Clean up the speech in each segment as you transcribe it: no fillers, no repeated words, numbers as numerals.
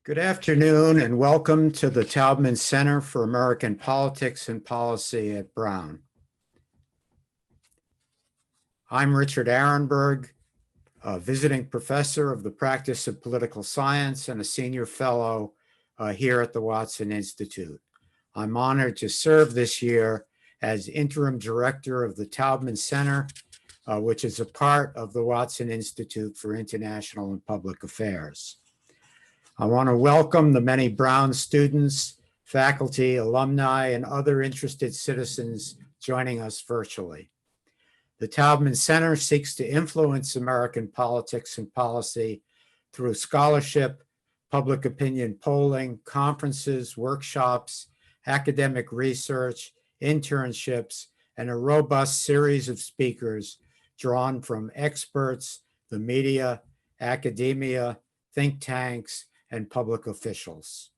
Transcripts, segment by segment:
Good afternoon and welcome to the Taubman Center for American Politics and Policy at Brown. I'm Richard Arenberg, a visiting professor of the practice of political science and a senior fellow here at the Watson Institute. I'm honored to serve this year as interim director of the Taubman Center, which is a part of the Watson Institute for International and Public Affairs. I want to welcome the many Brown students, faculty, alumni, and other interested citizens joining us virtually. The Taubman Center seeks to influence American politics and policy through scholarship, public opinion polling, conferences, workshops, academic research, internships, and a robust series of speakers drawn from experts, the media, academia, think tanks, and public officials.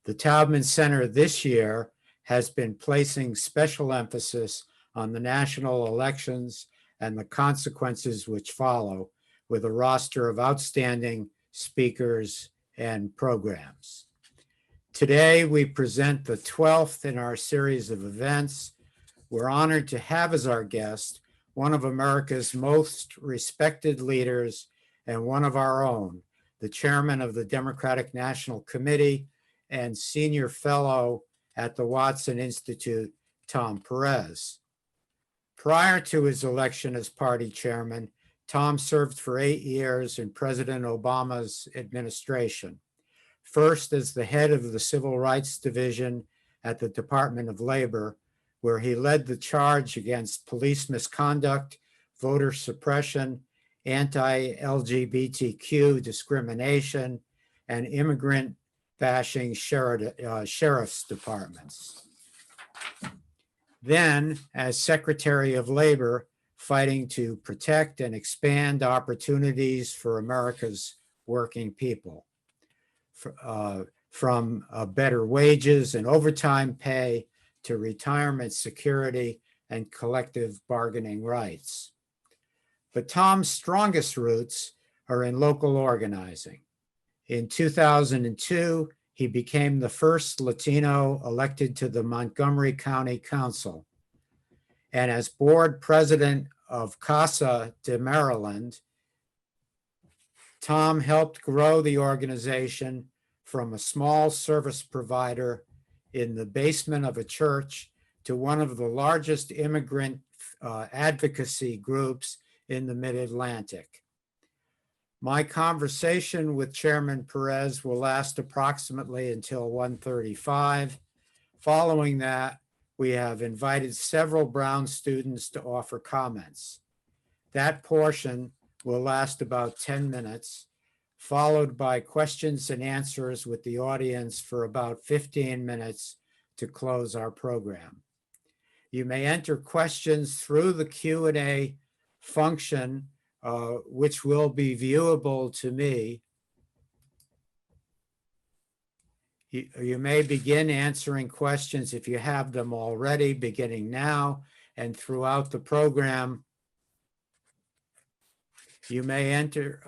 The Taubman Center this year has been placing special emphasis on the national elections and the consequences which follow, with a roster of outstanding speakers and programs. Today, we present the 12th in our series of events. We're honored to have as our guest one of America's most respected leaders and one of our own, the chairman of the Democratic National Committee and senior fellow at the Watson Institute, Tom Perez. Prior to his election as party chairman, Tom served for 8 years in President Obama's administration, first as the head of the Civil Rights Division at the Department of Labor, where he led the charge against police misconduct, voter suppression, anti-LGBTQ discrimination, and immigrant bashing sheriff's departments. Then, as Secretary of Labor, fighting to protect and expand opportunities for America's working people, from better wages and overtime pay to retirement security and collective bargaining rights. But Tom's strongest roots are in local organizing. In 2002, he became the first Latino elected to the Montgomery County Council. And as board president of Casa de Maryland, Tom helped grow the organization from a small service provider in the basement of a church to one of the largest immigrant advocacy groups in the Mid-Atlantic. My conversation with Chairman Perez will last approximately until 1:35. Following that, we have invited several Brown students to offer comments. That portion will last about 10 minutes, followed by questions and answers with the audience for about 15 minutes to close our program. You may enter questions through the Q&A function, which will be viewable to me. You may begin answering questions if you have them already, beginning now and throughout the program. You may enter,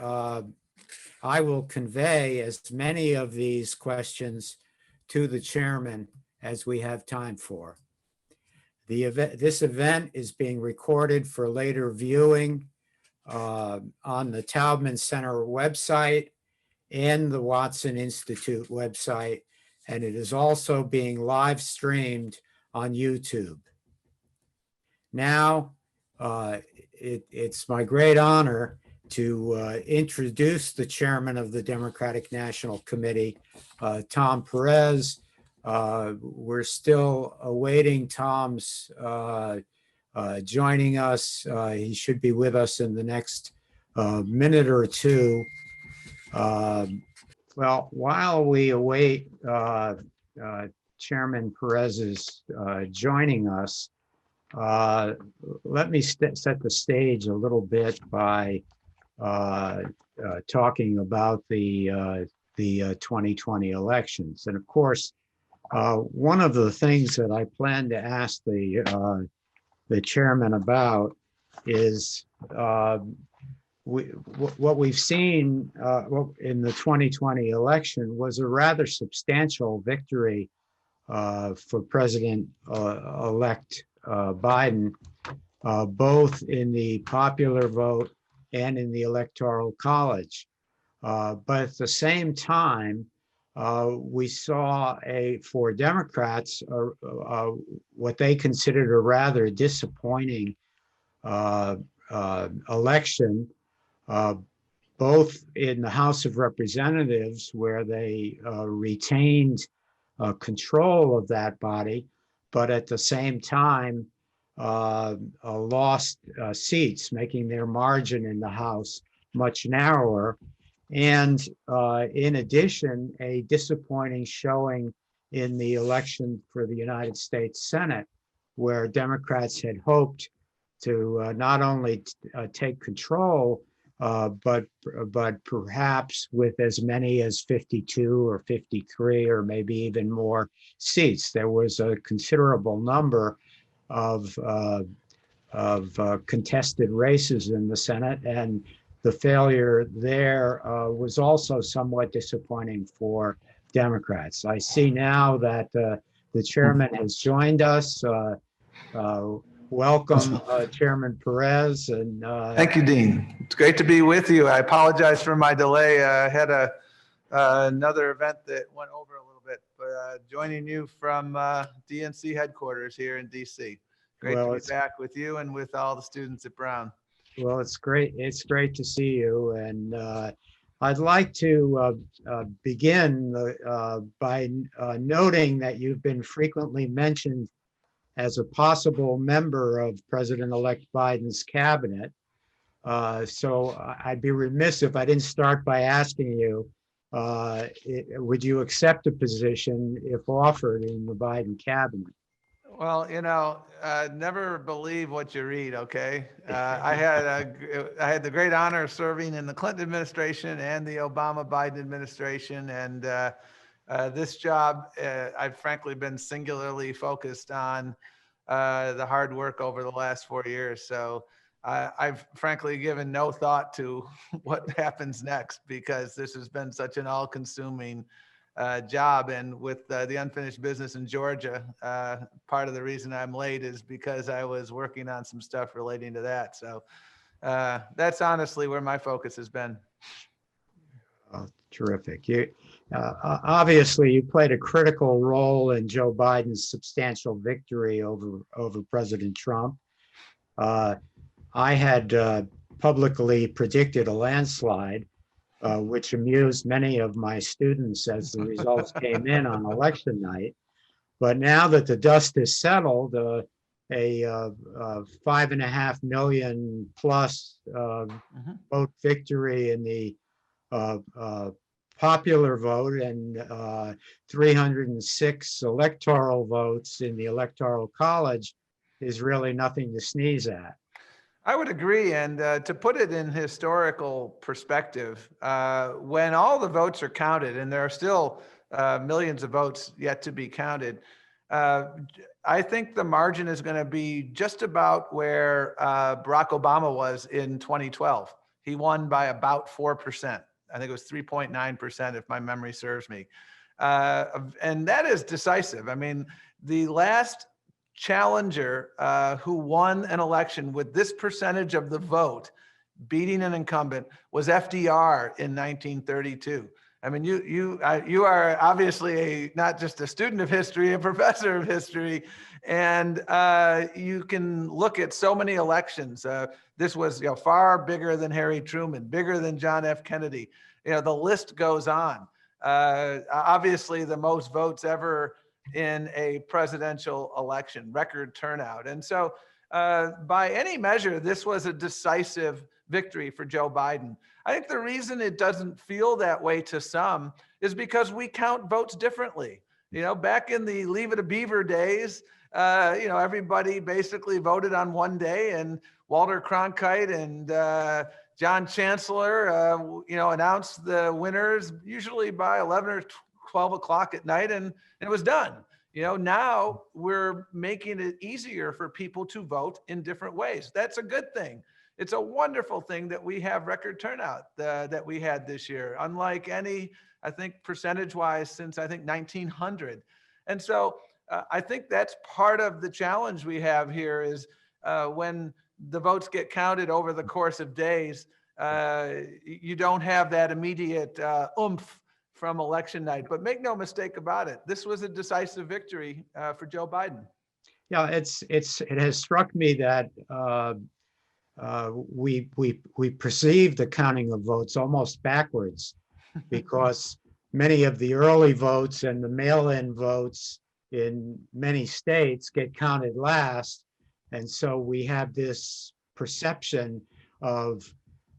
I will convey as many of these questions to the chairman as we have time for. This event is being recorded for later viewing on the Taubman Center website and the Watson Institute website, and it is also being live streamed on YouTube. Now, it's my great honor to introduce the chairman of the Democratic National Committee, Tom Perez. We're still awaiting Tom's joining us. He should be with us in the next minute or two. Well, while we await Chairman Perez's joining us, let me set the stage a little bit by talking about the 2020 elections. And of course, one of the things that I plan to ask the chairman about is what we've seen in the 2020 election was a rather substantial victory for President-elect Biden, both in the popular vote and in the Electoral College. But at the same time, we saw for Democrats, what they considered a rather disappointing election, uh, both in the House of Representatives, where they retained control of that body, but at the same time lost seats, making their margin in the House much narrower. And in addition, a disappointing showing in the election for the United States Senate, where Democrats had hoped to not only take control, but perhaps with as many as 52 or 53 or maybe even more seats. There was a considerable number of contested races in the Senate, and the failure there was also somewhat disappointing for Democrats. I see now that the chairman has joined us. Welcome, Chairman Perez. And thank you, Dean. It's great to be with you. I apologize for my delay. I had another event that went over a little bit, but joining you from DNC headquarters here in DC. Great to be back with you and with all the students at Brown. Well, it's great. It's great to see you. And I'd like to begin by noting that you've been frequently mentioned as a possible member of President-elect Biden's cabinet. So I'd be remiss if I didn't start by asking you, would you accept a position if offered in the Biden cabinet? Well, never believe what you read. Okay, I had the great honor of serving in the Clinton administration and the Obama-Biden administration, and this job, I've frankly been singularly focused on the hard work over the last 4 years. So I've frankly given no thought to what happens next, because this has been such an all-consuming job. And with the unfinished business in Georgia, part of the reason I'm late is because I was working on some stuff relating to that. So that's honestly where my focus has been. Terrific. Obviously, you played a critical role in Joe Biden's substantial victory over President Trump. I had publicly predicted a landslide, which amused many of my students as the results came in on election night. But now that the dust has settled, a 5.5 million plus vote victory in the popular vote and 306 electoral votes in the Electoral College is really nothing to sneeze at. I would agree. And to put it in historical perspective, when all the votes are counted, and there are still millions of votes yet to be counted, I think the margin is going to be just about where Barack Obama was in 2012. He won by about 4%. I think it was 3.9%, if my memory serves me. And that is decisive. I mean, the last challenger who won an election with this percentage of the vote, beating an incumbent, was FDR in 1932. I mean, you are obviously not just a student of history, a professor of history, and you can look at so many elections. This was far bigger than Harry Truman, bigger than John F. Kennedy. The list goes on. Obviously, the most votes ever in a presidential election, record turnout. And so by any measure, this was a decisive victory for Joe Biden. I think the reason it doesn't feel that way to some is because we count votes differently. Back in the Leave It to Beaver days, everybody basically voted on one day, and Walter Cronkite and John Chancellor, announced the winners usually by 11 or 12 o'clock at night, and it was done. Now we're making it easier for people to vote in different ways. That's a good thing. It's a wonderful thing that we have record turnout that we had this year, unlike any, I think, percentage-wise since I think 1900. And so I think that's part of the challenge we have here is when the votes get counted over the course of days, you don't have that immediate oomph from election night. But make no mistake about it, this was a decisive victory for Joe Biden. Yeah, it has struck me that we perceive the counting of votes almost backwards, because many of the early votes and the mail-in votes in many states get counted last, and so we have this perception of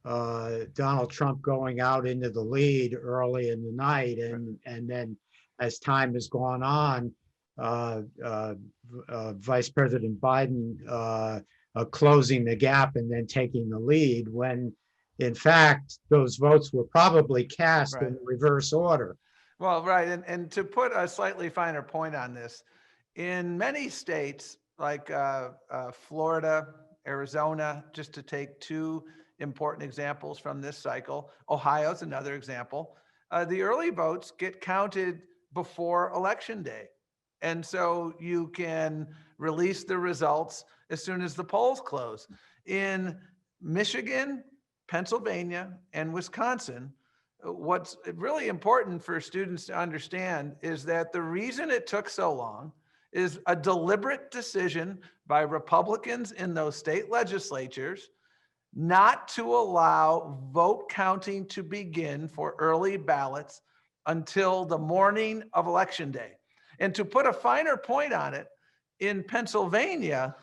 Donald Trump going out into the lead early in the night, and then as time has gone on, Vice President Biden closing the gap and then taking the lead, when in fact those votes were probably cast in reverse order. Well, right. And to put a slightly finer point on this, in many states like Florida, Arizona, just to take two important examples from this cycle, Ohio's another example, the early votes get counted before Election Day. And so you can release the results as soon as the polls close. In Michigan, Pennsylvania, and Wisconsin, what's really important for students to understand is that the reason it took so long is a deliberate decision by Republicans in those state legislatures not to allow vote counting to begin for early ballots until the morning of Election Day. And to put a finer point on it, in Pennsylvania,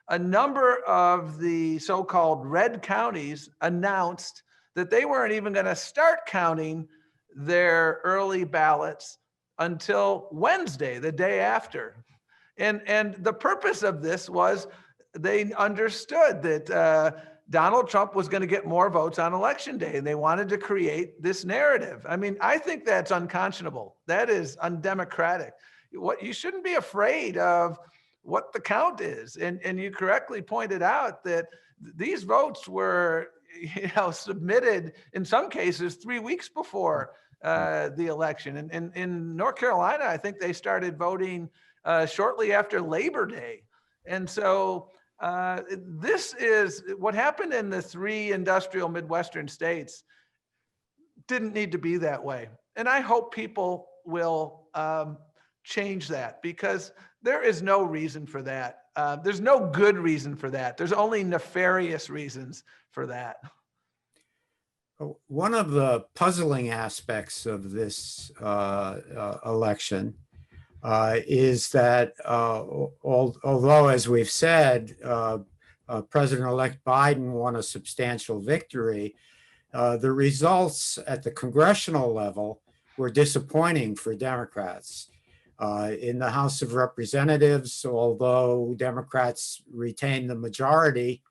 a number of the so-called red counties announced that they weren't even going to start counting their early ballots until Wednesday, the day after. And the purpose of this was they understood that Donald Trump was going to get more votes on Election Day, and they wanted to create this narrative. I mean, I think that's unconscionable. That is undemocratic. What you shouldn't be afraid of what the count is. And you correctly pointed out that these votes were, submitted in some cases 3 weeks before the election. And in North Carolina, I think they started voting shortly after Labor Day. And so this is what happened in the three industrial Midwestern states. Didn't need to be that way. And I hope people will change that, because there is no reason for that. There's no good reason for that. There's only nefarious reasons for that. One of the puzzling aspects of this election is that although, as we've said, President-elect Biden won a substantial victory, the results at the congressional level were disappointing for Democrats. In the House of Representatives, although Democrats retained the majority,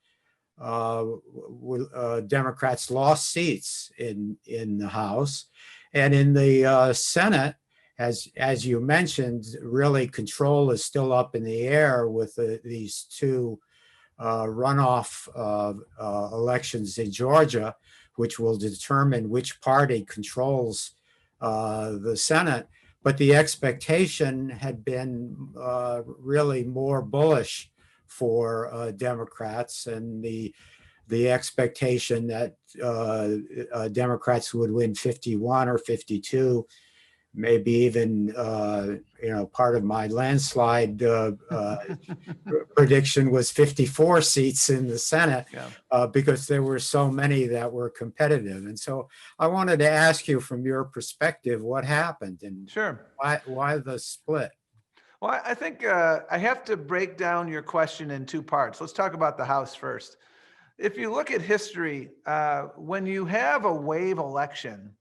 Democrats lost seats in the House. And in the Senate, as you mentioned, really control is still up in the air with these two runoff elections in Georgia, which will determine which party controls the Senate. But the expectation had been really more bullish for Democrats, and the expectation that Democrats would win 51 or 52, maybe even part of my landslide prediction was 54 seats in the Senate, because there were so many that were competitive. And so I wanted to ask you, from your perspective, what happened and why the split? Well, I think I have to break down your question in two parts. Let's talk about the House first. If you look at history, when you have a wave election,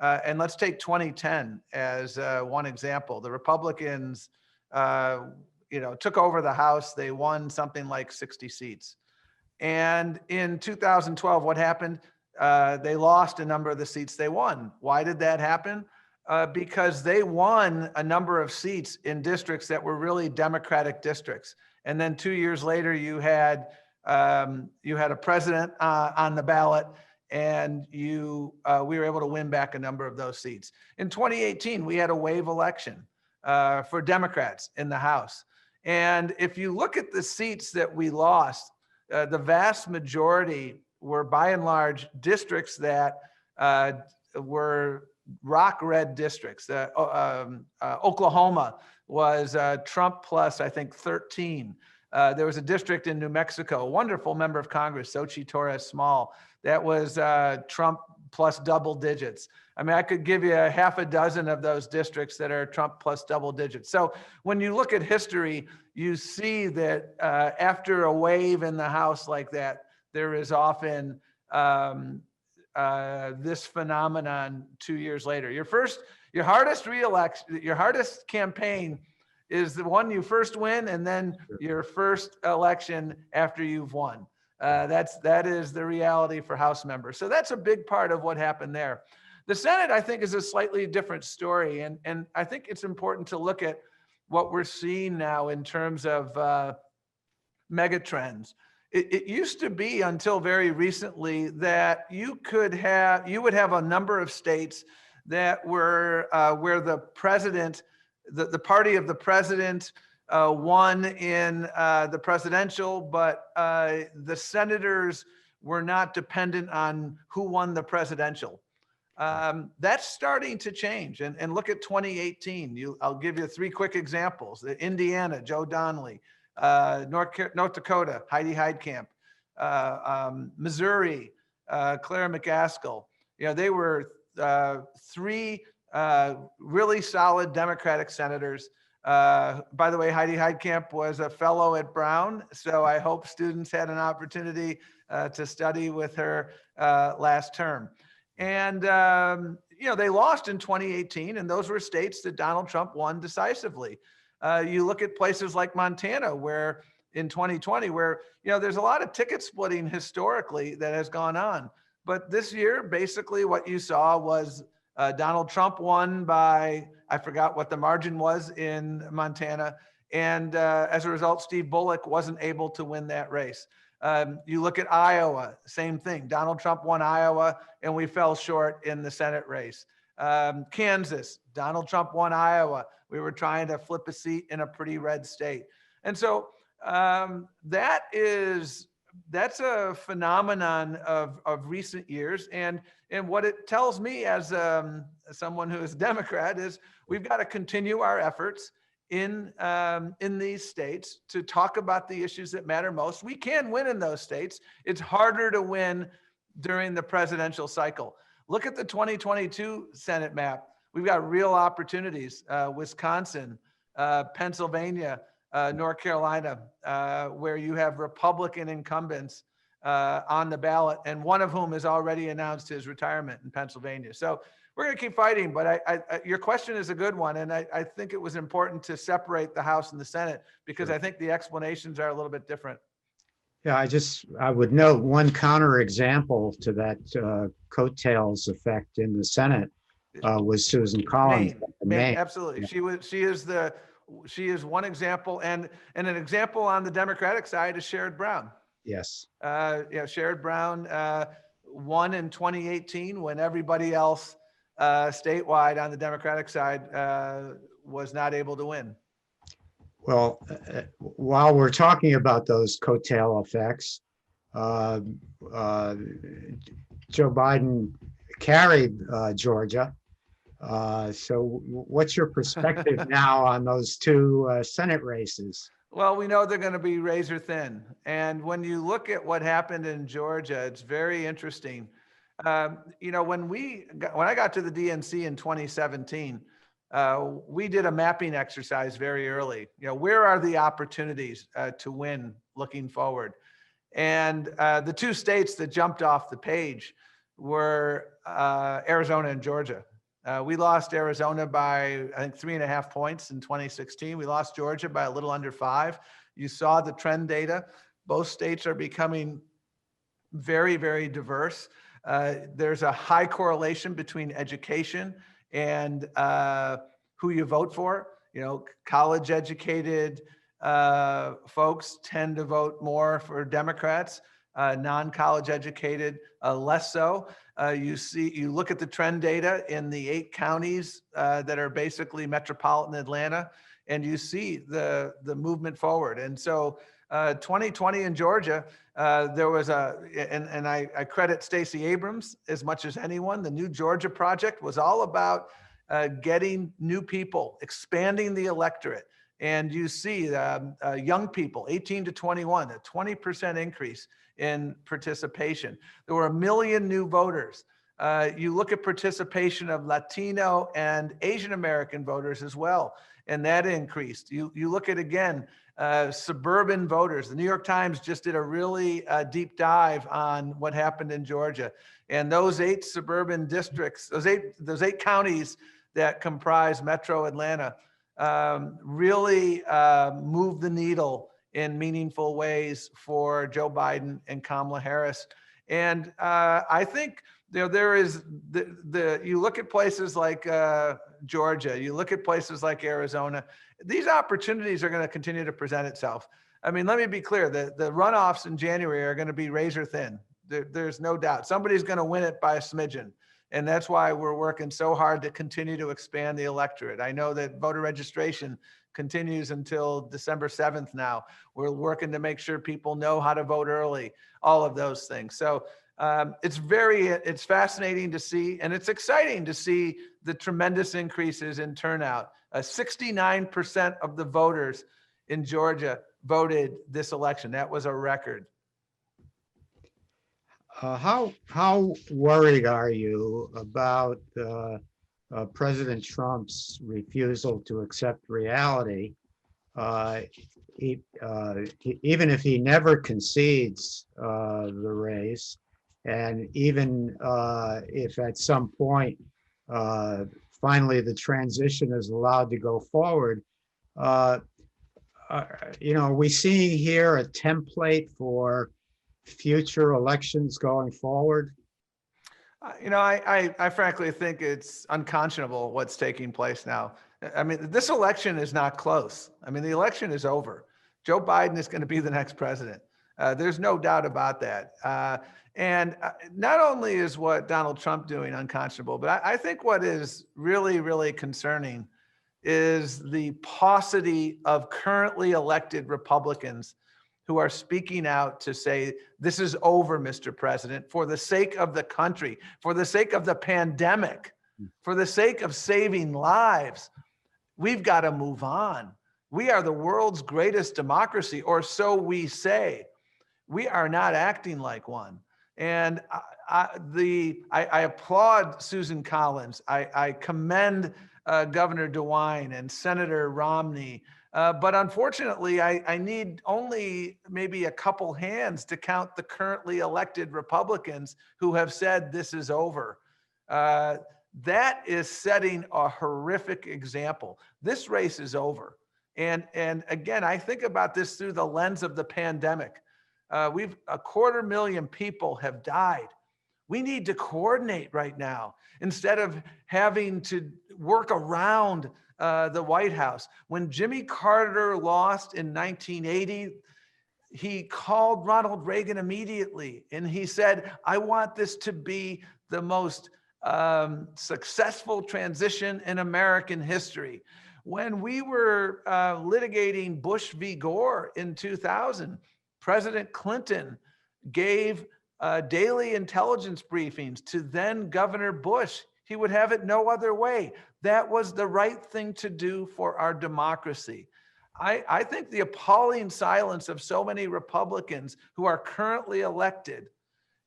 and let's take 2010 as one example. The Republicans, took over the House. They won something like 60 seats. And in 2012, what happened? They lost a number of the seats they won. Why did that happen? Because they won a number of seats in districts that were really Democratic districts. And then 2 years later, you had You had a president on the ballot, and we were able to win back a number of those seats. In 2018, we had a wave election for Democrats in the House. And if you look at the seats that we lost, the vast majority were by and large districts that were rock red districts. Oklahoma was Trump plus, I think, 13. There was a district in New Mexico, a wonderful member of Congress, Xochitl Torres Small, that was Trump plus double digits. I mean, I could give you a half a dozen of those districts that are Trump plus double digits. So when you look at history, you see that after a wave in the House like that, there is often this phenomenon 2 years later. Your hardest reelection, your hardest campaign is the one you first win, and then your first election after you've won. That is the reality for House members. So that's a big part of what happened there. The Senate, I think, is a slightly different story. And I think it's important to look at what we're seeing now in terms of megatrends. It used to be until very recently that you would have a number of states that were where the president, the party of the president won in the presidential, but the senators were not dependent on who won the presidential. That's starting to change. And look at 2018. I'll give you 3 quick examples. Indiana, Joe Donnelly. North Dakota, Heidi Heitkamp. Missouri, Clara McCaskill. They were 3 really solid Democratic senators. By the way, Heidi Heitkamp was a fellow at Brown, so I hope students had an opportunity to study with her last term. And they lost in 2018, and those were states that Donald Trump won decisively. You look at places like Montana, where in 2020, where there's a lot of ticket splitting historically that has gone on. But this year, basically what you saw was Donald Trump won by, I forgot what the margin was in Montana. And as a result, Steve Bullock wasn't able to win that race. You look at Iowa, same thing. Donald Trump won Iowa, and we fell short in the Senate race. Kansas, Donald Trump won Iowa. We were trying to flip a seat in a pretty red state. And so that's a phenomenon of recent years. And what it tells me as someone who is a Democrat is we've got to continue our efforts in these states to talk about the issues that matter most. We can win in those states. It's harder to win during the presidential cycle. Look at the 2022 Senate map. We've got real opportunities, Wisconsin, Pennsylvania, North Carolina, where you have Republican incumbents on the ballot, and one of whom has already announced his retirement in Pennsylvania. So we're going to keep fighting, but your question is a good one, and I think it was important to separate the House and the Senate because I think the explanations are a little bit different. Yeah, I would note one counterexample to that coattails effect in the Senate was Susan Collins. Maine, absolutely. Yeah. She is one example, and an example on the Democratic side is Sherrod Brown. Yes. Sherrod Brown won in 2018 when everybody else statewide on the Democratic side was not able to win. Well, while we're talking about those coattail effects, Joe Biden carried Georgia. So what's your perspective now on those 2 Senate races? Well, we know they're going to be razor thin. And when you look at what happened in Georgia, it's very interesting. When I got to the DNC in 2017, we did a mapping exercise very early. Where are the opportunities to win looking forward? And the 2 states that jumped off the page were Arizona and Georgia. We lost Arizona by, I think, 3.5 points in 2016. We lost Georgia by a little under 5. You saw the trend data. Both states are becoming very, very diverse. There's a high correlation between education and who you vote for. College educated folks tend to vote more for Democrats, non-college educated, less so. You look at the trend data in the 8 counties that are basically metropolitan Atlanta, and you see the movement forward. And so 2020 in Georgia, there was and I credit Stacey Abrams as much as anyone. The New Georgia Project was all about getting new people, expanding the electorate. And you see young people, 18 to 21, a 20% increase in participation. There were 1 million new voters. You look at participation of Latino and Asian American voters as well, and that increased. You look at, again, suburban voters. The New York Times just did a really deep dive on what happened in Georgia. And those 8 suburban districts, those eight counties that comprise Metro Atlanta, really move the needle in meaningful ways for Joe Biden and Kamala Harris. And I think there is you look at places like Georgia, you look at places like Arizona, these opportunities are going to continue to present itself. I mean, let me be clear, the runoffs in January are going to be razor thin. There's no doubt. Somebody's going to win it by a smidgen. And that's why we're working so hard to continue to expand the electorate. I know that voter registration continues until December 7th now. We're working to make sure people know how to vote early, all of those things. So it's fascinating to see, and it's exciting to see the tremendous increases in turnout. 69% of the voters in Georgia voted this election. That was a record. How worried are you about President Trump's refusal to accept reality? Even if he never concedes the race, and even if at some point finally the transition is allowed to go forward, are we seeing here a template for future elections going forward? I frankly think it's unconscionable what's taking place now. I mean, this election is not close. I mean, the election is over. Joe Biden is going to be the next president. There's no doubt about that. And not only is what Donald Trump doing unconscionable, but I think what is really, really concerning is the paucity of currently elected Republicans who are speaking out to say, this is over, Mr. President, for the sake of the country, for the sake of the pandemic, for the sake of saving lives. We've got to move on. We are the world's greatest democracy, or so we say. We are not acting like one. And I applaud Susan Collins. I commend Governor DeWine and Senator Romney. But unfortunately, I need only maybe a couple hands to count the currently elected Republicans who have said this is over. That is setting a horrific example. This race is over. And again, I think about this through the lens of the pandemic. 250,000 people have died. We need to coordinate right now instead of having to work around the White House. When Jimmy Carter lost in 1980, he called Ronald Reagan immediately and he said, I want this to be the most successful transition in American history. When we were litigating Bush v. Gore in 2000, President Clinton gave daily intelligence briefings to then Governor Bush. He would have it no other way. That was the right thing to do for our democracy. I think the appalling silence of so many Republicans who are currently elected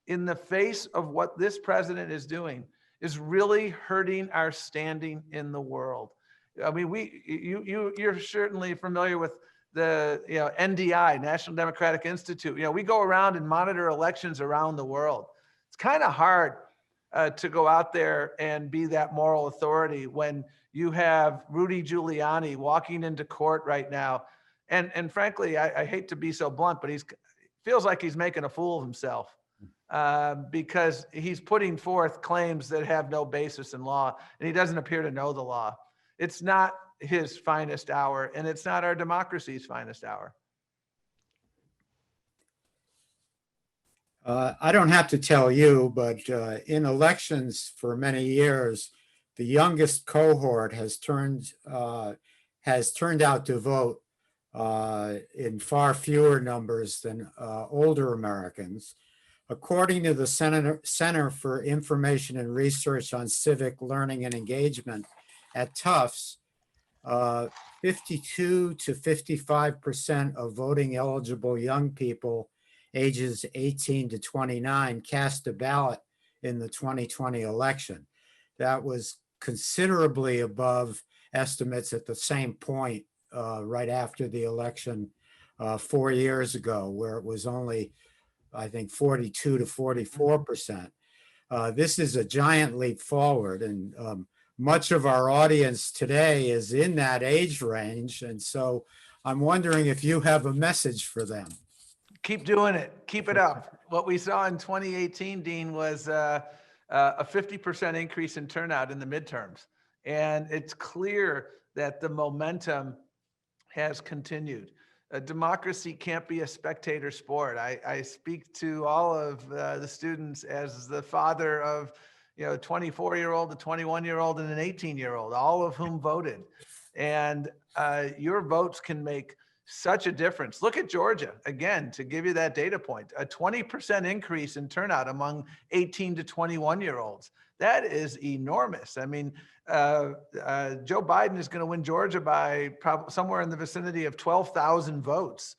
in the face of what this president is doing is really hurting our standing in the world. I mean, you're certainly familiar with the NDI, National Democratic Institute. We go around and monitor elections around the world. It's kind of hard to go out there and be that moral authority when you have Rudy Giuliani walking into court right now. And frankly, I hate to be so blunt, but feels like he's making a fool of himself because he's putting forth claims that have no basis in law, and he doesn't appear to know the law. It's not his finest hour, and it's not our democracy's finest hour. I don't have to tell you, but in elections for many years, the youngest cohort has turned out to vote in far fewer numbers than older Americans. According to the Center for Information and Research on Civic Learning and Engagement at Tufts, 52 to 55% of voting eligible young people ages 18 to 29 cast a ballot in the 2020 election. That was considerably above estimates at the same point right after the election 4 years ago, where it was only, I think, 42 to 44%. This is a giant leap forward, and much of our audience today is in that age range. And so I'm wondering if you have a message for them. Keep doing it. Keep it up. What we saw in 2018, Dean, was a 50% increase in turnout in the midterms. And it's clear that the momentum has continued. Democracy can't be a spectator sport. I speak to all of the students as the father of, a 24-year-old, a 21-year-old, and an 18-year-old, all of whom voted. And your votes can make such a difference. Look at Georgia, again, to give you that data point, a 20% increase in turnout among 18 to 21-year-olds. That is enormous. I mean, Joe Biden is going to win Georgia by probably somewhere in the vicinity of 12,000 votes.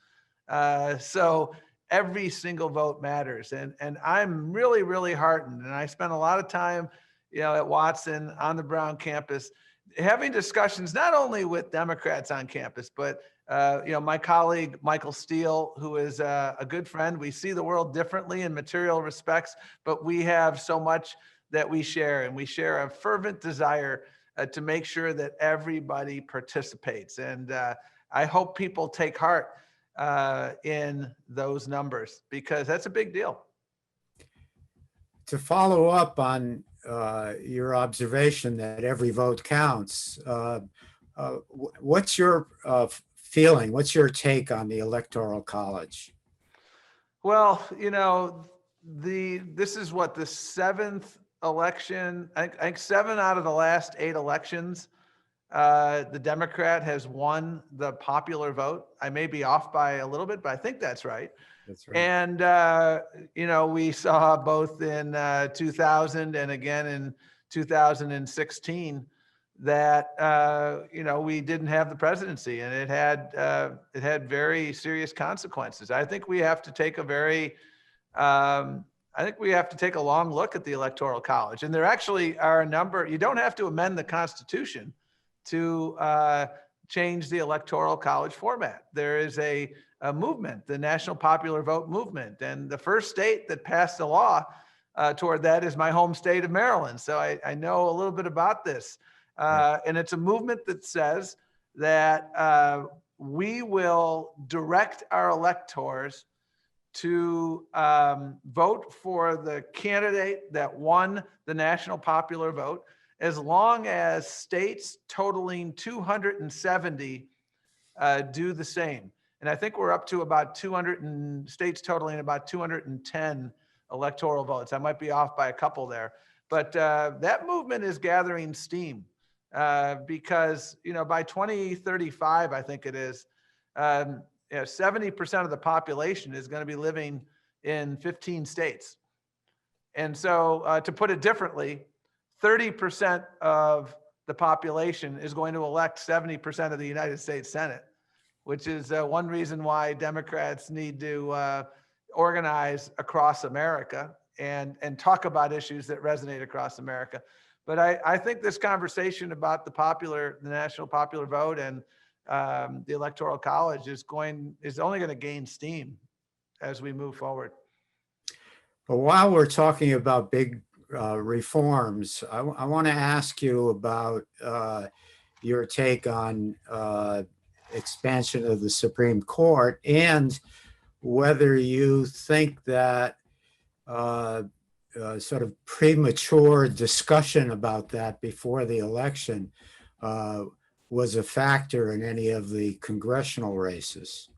So every single vote matters. And I'm really, really heartened. And I spent a lot of time, at Watson on the Brown campus, having discussions not only with Democrats on campus, but my colleague, Michael Steele, who is a good friend. We see the world differently in material respects, but we have so much that we share, and we share a fervent desire to make sure that everybody participates. And I hope people take heart in those numbers, because that's a big deal. To follow up on your observation that every vote counts, what's your feeling? What's your take on the Electoral College? Well, this is what, the seventh election. I think 7 out of the last 8 elections, the Democrat has won the popular vote. I may be off by a little bit, but I think that's right. That's right. And, we saw both in 2000 and again in 2016 that, we didn't have the presidency, and it had very serious consequences. I think we have to take a long look at the Electoral College. And there actually are a number. You don't have to amend the Constitution to change the Electoral College format. There is a movement, the National Popular Vote movement. And the first state that passed a law toward that is my home state of Maryland. So I know a little bit about this. And it's a movement that says that we will direct our electors to vote for the candidate that won the national popular vote, as long as states totaling 270 do the same. And I think we're up to about 200 states totaling about 210 electoral votes. I might be off by a couple there, but that movement is gathering steam because, by 2035, I think it is, 70% of the population is going to be living in 15 states. And so to put it differently, 30% of the population is going to elect 70% of the United States Senate, which is one reason why Democrats need to organize across America and talk about issues that resonate across America. But I think this conversation about the national popular vote and the Electoral College is only going to gain steam as we move forward. But while we're talking about big reforms, I want to ask you about your take on expansion of the Supreme Court, and whether you think that sort of premature discussion about that before the election was a factor in any of the congressional races?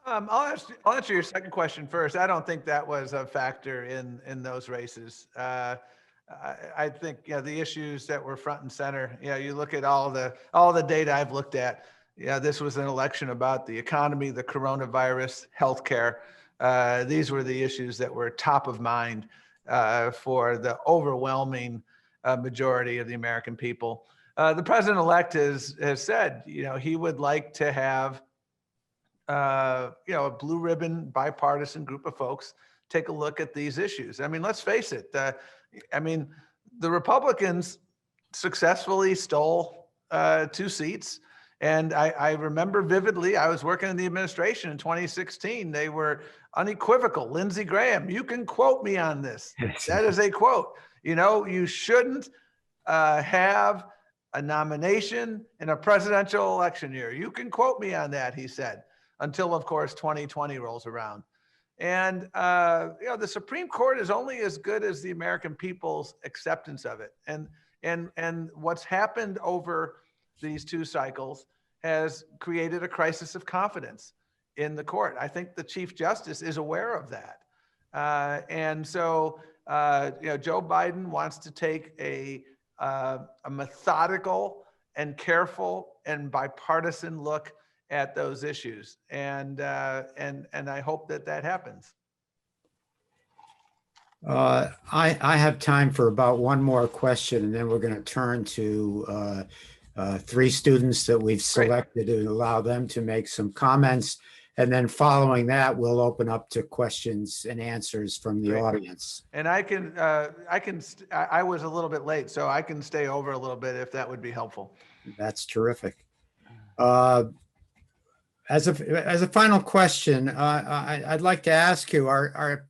I'll answer your second question first. I don't think that was a factor in those races. I think, you know, the issues that were front and center, you know, you look at all the data I've looked at. Yeah, this was an election about the economy, the coronavirus, healthcare. These were the issues that were top of mind for the overwhelming majority of the American people. The president-elect has said, you know, he would like to have you know, a blue ribbon bipartisan group of folks take a look at these issues. I mean, let's face it. I mean, the Republicans successfully stole 2 seats. And I remember vividly, I was working in the administration in 2016. They were unequivocal. Lindsey Graham, you can quote me on this. That is a quote. You know, you shouldn't have a nomination in a presidential election year. You can quote me on that, he said, until, of course, 2020 rolls around. And, you know, the Supreme Court is only as good as the American people's acceptance of it. And what's happened over these 2 cycles has created a crisis of confidence in the court. I think the Chief Justice is aware of that. And so, you know, Joe Biden wants to take a methodical and careful and bipartisan look at those issues. And I hope that happens. I have time for about one more question, and then we're going to turn to 3 students that we've selected and allow them to make some comments. And then following that, we'll open up to questions and answers from the audience. And I was a little bit late, so I can stay over a little bit if that would be helpful. That's terrific. As a final question, I'd like to ask you: our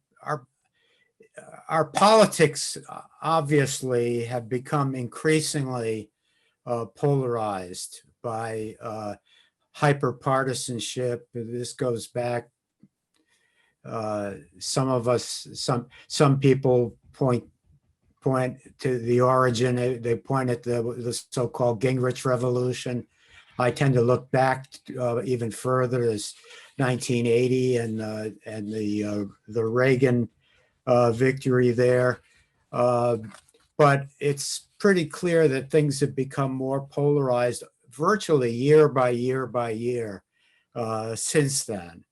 politics obviously have become increasingly polarized by hyperpartisanship. This goes back. Some people point to the origin. They point at the so-called Gingrich Revolution. I tend to look back even further as 1980 and the Reagan victory there. But it's pretty clear that things have become more polarized virtually year by year by year since then.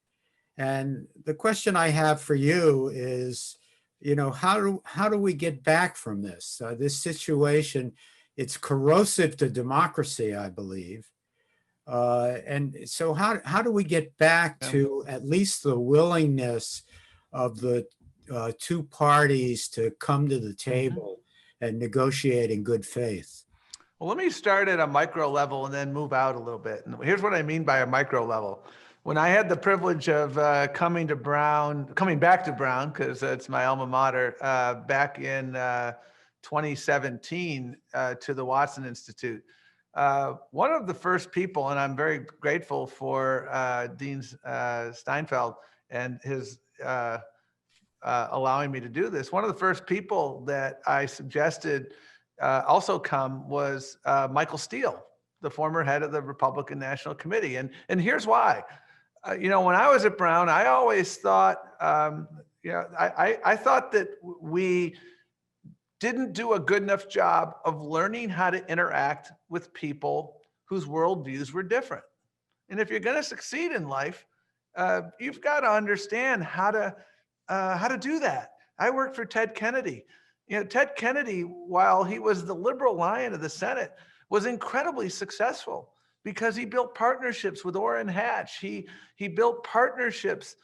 And the question I have for you is, you know, how do we get back from this? This situation, it's corrosive to democracy, I believe. And so how do we get back to at least the willingness of the 2 parties to come to the table and negotiate in good faith? Well, let me start at a micro level and then move out a little bit. And here's what I mean by a micro level. When I had the privilege of coming back to Brown, because it's my alma mater, back in 2017 to the Watson Institute, one of the first people, and I'm very grateful for Dean Steinfeld and his allowing me to do this. One of the first people that I suggested also come was Michael Steele, the former head of the Republican National Committee. And here's why. You know, when I was at Brown, I always thought, you know, I thought that we didn't do a good enough job of learning how to interact with people whose worldviews were different. And if you're going to succeed in life, you've got to understand how to do that. I worked for Ted Kennedy. You know, Ted Kennedy, while he was the liberal lion of the Senate, was incredibly successful because he built partnerships with Orrin Hatch. He built partnerships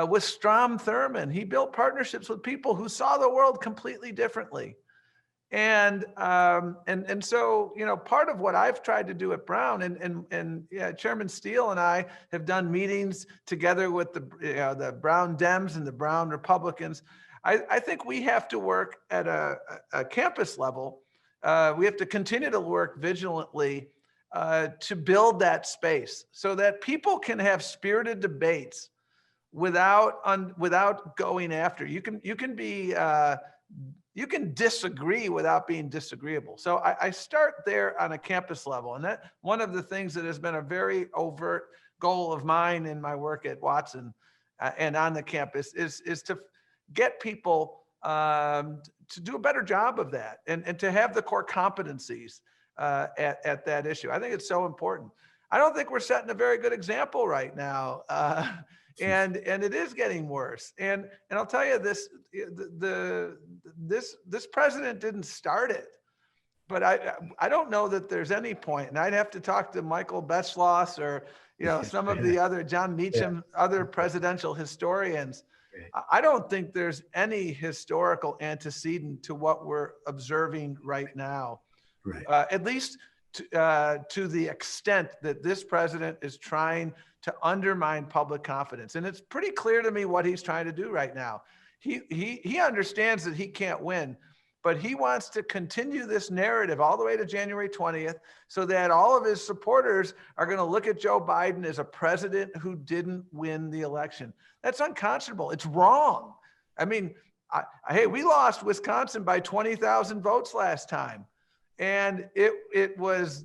with Strom Thurmond. He built partnerships with people who saw the world completely differently. And so, you know, part of what I've tried to do at Brown, and yeah, Chairman Steele and I have done meetings together with the Brown Dems and the Brown Republicans. I think we have to work at a campus level. We have to continue to work vigilantly to build that space so that people can have spirited debates without going after. You can be you can disagree without being disagreeable. So I start there on a campus level. And that one of the things that has been a very overt goal of mine in my work at Watson and on the campus is to get people to do a better job of that and to have the core competencies at that issue. I think it's so important. I don't think we're setting a very good example right now. And it is getting worse. And I'll tell you this, this president didn't start it, but I don't know that there's any point, and I'd have to talk to Michael Beschloss or, some of the other, John Meacham, other presidential historians. I don't think there's any historical antecedent to what we're observing right now, at least to the extent that this president is trying to undermine public confidence. And it's pretty clear to me what he's trying to do right now. He understands that he can't win, but he wants to continue this narrative all the way to January 20th so that all of his supporters are going to look at Joe Biden as a president who didn't win the election. That's unconscionable. It's wrong. I mean, hey, we lost Wisconsin by 20,000 votes last time, and it was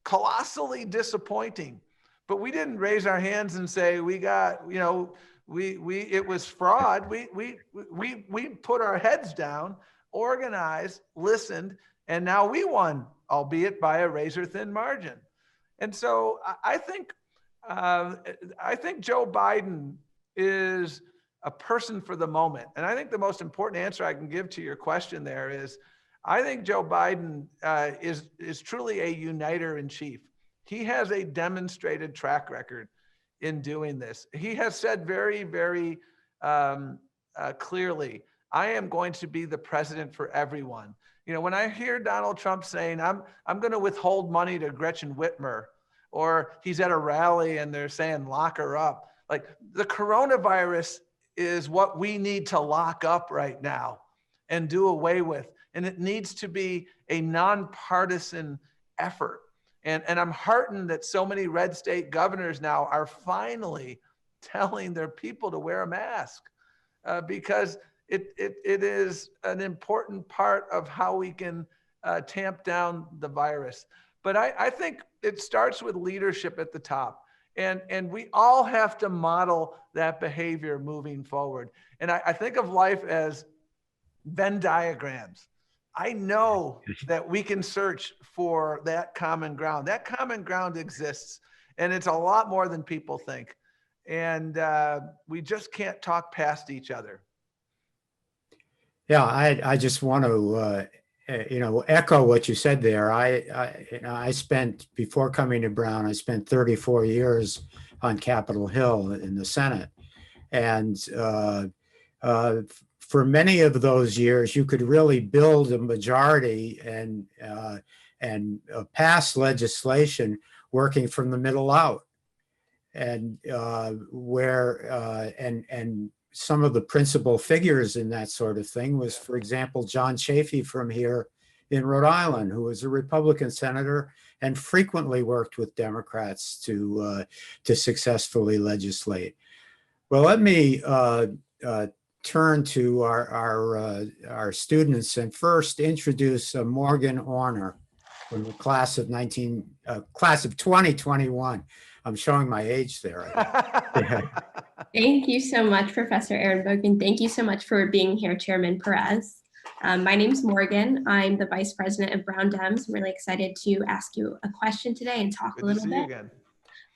colossally disappointing. But we didn't raise our hands and say we got, it was fraud. We put our heads down, organized, listened, and now we won, albeit by a razor-thin margin. And so I think Joe Biden is a person for the moment. And I think the most important answer I can give to your question there is, I think Joe Biden is truly a uniter in chief. He has a demonstrated track record in doing this. He has said very, very clearly, I am going to be the president for everyone. When I hear Donald Trump saying, I'm going to withhold money to Gretchen Whitmer, or he's at a rally and they're saying, lock her up. Like, the coronavirus is what we need to lock up right now and do away with. And it needs to be a nonpartisan effort. And I'm heartened that so many red state governors now are finally telling their people to wear a mask because it is an important part of how we can tamp down the virus. But I think it starts with leadership at the top. And we all have to model that behavior moving forward. And I think of life as Venn diagrams. I know that we can search for that common ground. That common ground exists, and it's a lot more than people think. And we just can't talk past each other. Yeah, I just want to, echo what you said there. I spent, before coming to Brown, I spent 34 years on Capitol Hill in the Senate. And for many of those years, you could really build a majority and pass legislation working from the middle out, and and some of the principal figures in that sort of thing was, for example, John Chafee from here in Rhode Island, who was a Republican senator and frequently worked with Democrats to successfully legislate. Well, let me turn to our students and first introduce Morgan Orner from the class of 2021. I'm showing my age there. Thank you so much, Professor Ehrenberg, and thank you so much for being here, Chairman Perez. My name's Morgan. I'm the Vice President of Brown Dems. I'm really excited to ask you a question today and talk a little bit. Good to see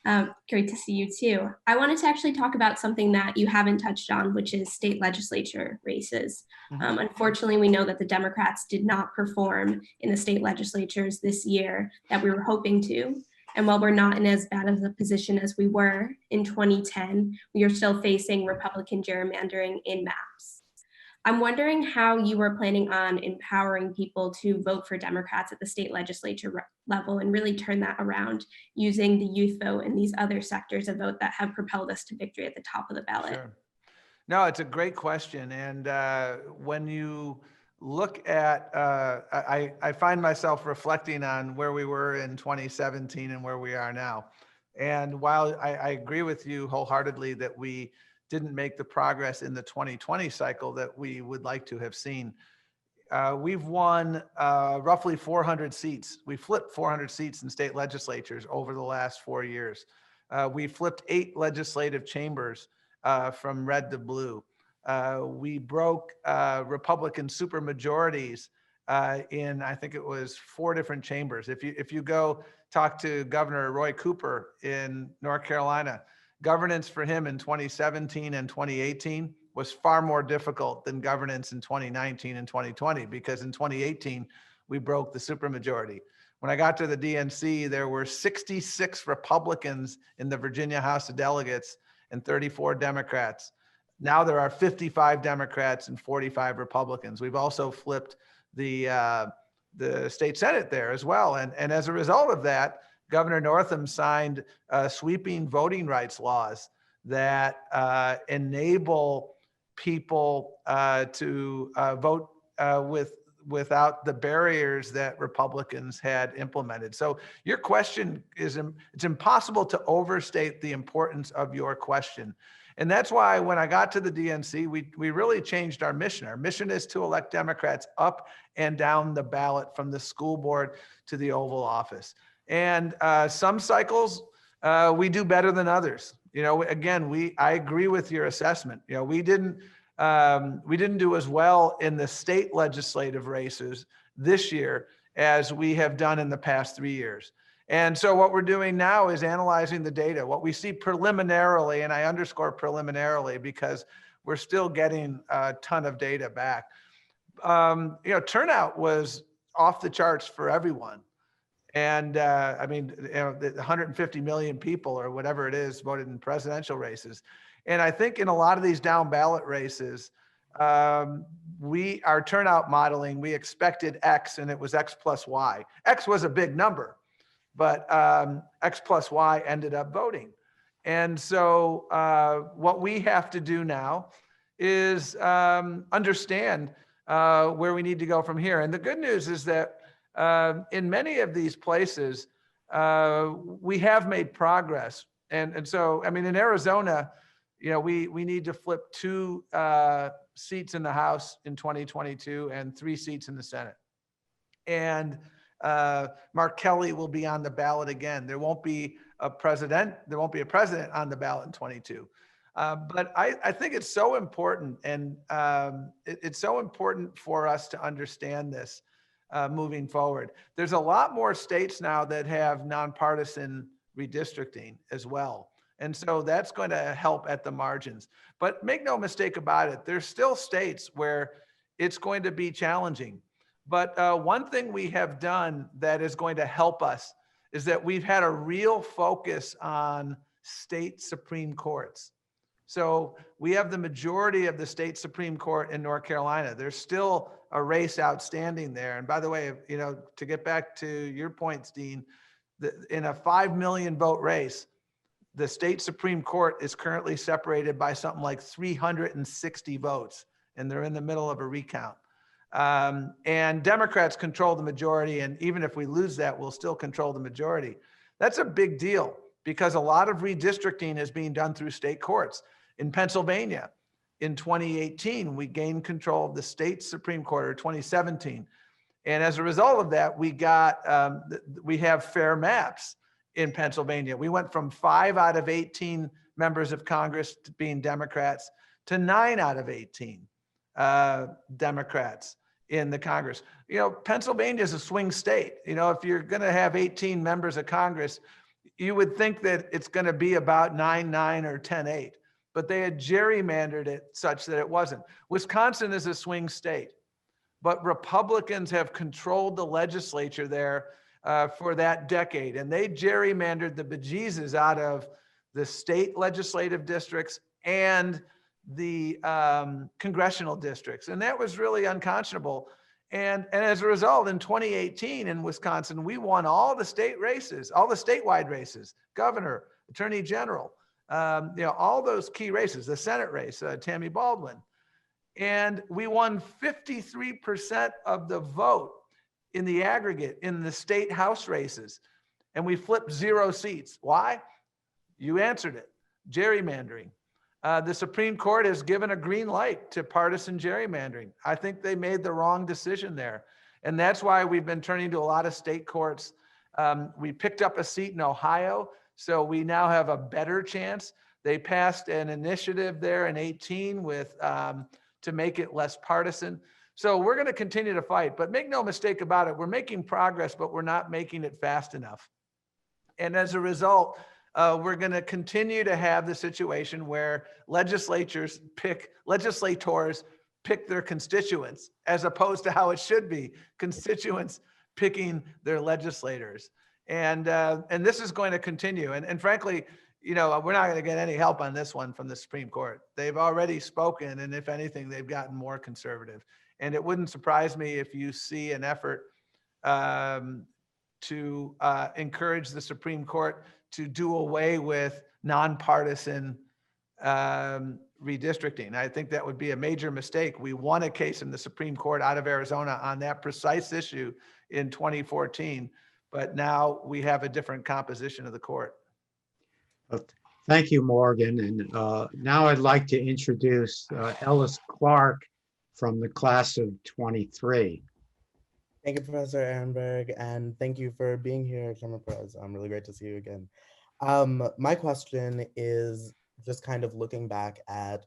you again. Great to see you too. I wanted to actually talk about something that you haven't touched on, which is state legislature races. Unfortunately, we know that the Democrats did not perform in the state legislatures this year that we were hoping to. And while we're not in as bad of a position as we were in 2010, we are still facing Republican gerrymandering in maps. I'm wondering how you are planning on empowering people to vote for Democrats at the state legislature level and really turn that around using the youth vote and these other sectors of vote that have propelled us to victory at the top of the ballot. Sure. No, it's a great question. And when you look at, I find myself reflecting on where we were in 2017 and where we are now. And while I agree with you wholeheartedly that we didn't make the progress in the 2020 cycle that we would like to have seen, we've won roughly 400 seats. We flipped 400 seats in state legislatures over the last 4 years. We flipped 8 legislative chambers from red to blue. We broke Republican supermajorities in, I think it was 4 different chambers. If you go talk to Governor Roy Cooper in North Carolina, governance for him in 2017 and 2018 was far more difficult than governance in 2019 and 2020, because in 2018, we broke the supermajority. When I got to the DNC, there were 66 Republicans in the Virginia House of Delegates and 34 Democrats. Now there are 55 Democrats and 45 Republicans. We've also flipped the state Senate there as well. And as a result of that, Governor Northam signed sweeping voting rights laws that enable people to vote without the barriers that Republicans had implemented. So your question it's impossible to overstate the importance of your question. And that's why when I got to the DNC, we really changed our mission. Our mission is to elect Democrats up and down the ballot from the school board to the Oval Office. And some cycles we do better than others. You know, again, I agree with your assessment. You know, we didn't do as well in the state legislative races this year as we have done in the past 3 years. And so what we're doing now is analyzing the data. What we see preliminarily, and I underscore preliminarily because we're still getting a ton of data back. You know, turnout was off the charts for everyone. And I mean, you know, 150 million people or whatever it is voted in presidential races. And I think in a lot of these down ballot races, our turnout modeling, we expected X and it was X plus Y. X was a big number, but X plus Y ended up voting. And so what we have to do now is understand where we need to go from here. And the good news is that in many of these places, we have made progress. And so, I mean, in Arizona, you know, we need to flip 2 seats in the House in 2022 and 3 seats in the Senate. And Mark Kelly will be on the ballot again. There won't be a president on the ballot in 22. But I think it's so important, and it's so important for us to understand this moving forward. There's a lot more states now that have nonpartisan redistricting as well. And so that's going to help at the margins. But make no mistake about it, there's still states where it's going to be challenging. But one thing we have done that is going to help us is that we've had a real focus on state Supreme Courts. So we have the majority of the state Supreme Court in North Carolina. There's still a race outstanding there. And by the way, you know, to get back to your points, Dean, in a 5 million vote race, the state Supreme Court is currently separated by something like 360 votes, and they're in the middle of a recount. And Democrats control the majority, and even if we lose that, we'll still control the majority. That's a big deal because a lot of redistricting is being done through state courts. In Pennsylvania, in 2018, we gained control of the state Supreme Court, or 2017. And as a result of that, we have fair maps in Pennsylvania. We went from 5 out of 18 members of Congress to being Democrats to 9 out of 18 Democrats in the Congress. You know, Pennsylvania is a swing state. You know, if you're going to have 18 members of Congress, you would think that it's going to be about 9-9 or 10-8, but they had gerrymandered it such that it wasn't. Wisconsin is a swing state, but Republicans have controlled the legislature there for that decade, and they gerrymandered the bejesus out of the state legislative districts and the congressional districts, and that was really unconscionable. And as a result, in 2018 in Wisconsin, we won all the state races, all the statewide races, governor, attorney general, you know, all those key races, the Senate race, Tammy Baldwin. And we won 53% of the vote in the aggregate in the state house races. And we flipped 0 seats. Why? You answered it, gerrymandering. The Supreme Court has given a green light to partisan gerrymandering. I think they made the wrong decision there. And that's why we've been turning to a lot of state courts. We picked up a seat in Ohio, so we now have a better chance. They passed an initiative there in 18 with to make it less partisan. So we're going to continue to fight, but make no mistake about it. We're making progress, but we're not making it fast enough. And as a result, we're going to continue to have the situation where legislators pick their constituents, as opposed to how it should be, constituents picking their legislators. And this is going to continue. And frankly, you know, we're not going to get any help on this one from the Supreme Court. They've already spoken, and if anything, they've gotten more conservative. And it wouldn't surprise me if you see an effort to encourage the Supreme Court to do away with nonpartisan redistricting. I think that would be a major mistake. We won a case in the Supreme Court out of Arizona on that precise issue in 2014, but now we have a different composition of the court. Thank you, Morgan. And now I'd like to introduce Ellis Clark from the class of 23. Thank you, Professor Ehrenberg, and thank you for being here, Chairman Perez. Really great to see you again. My question is just kind of looking back at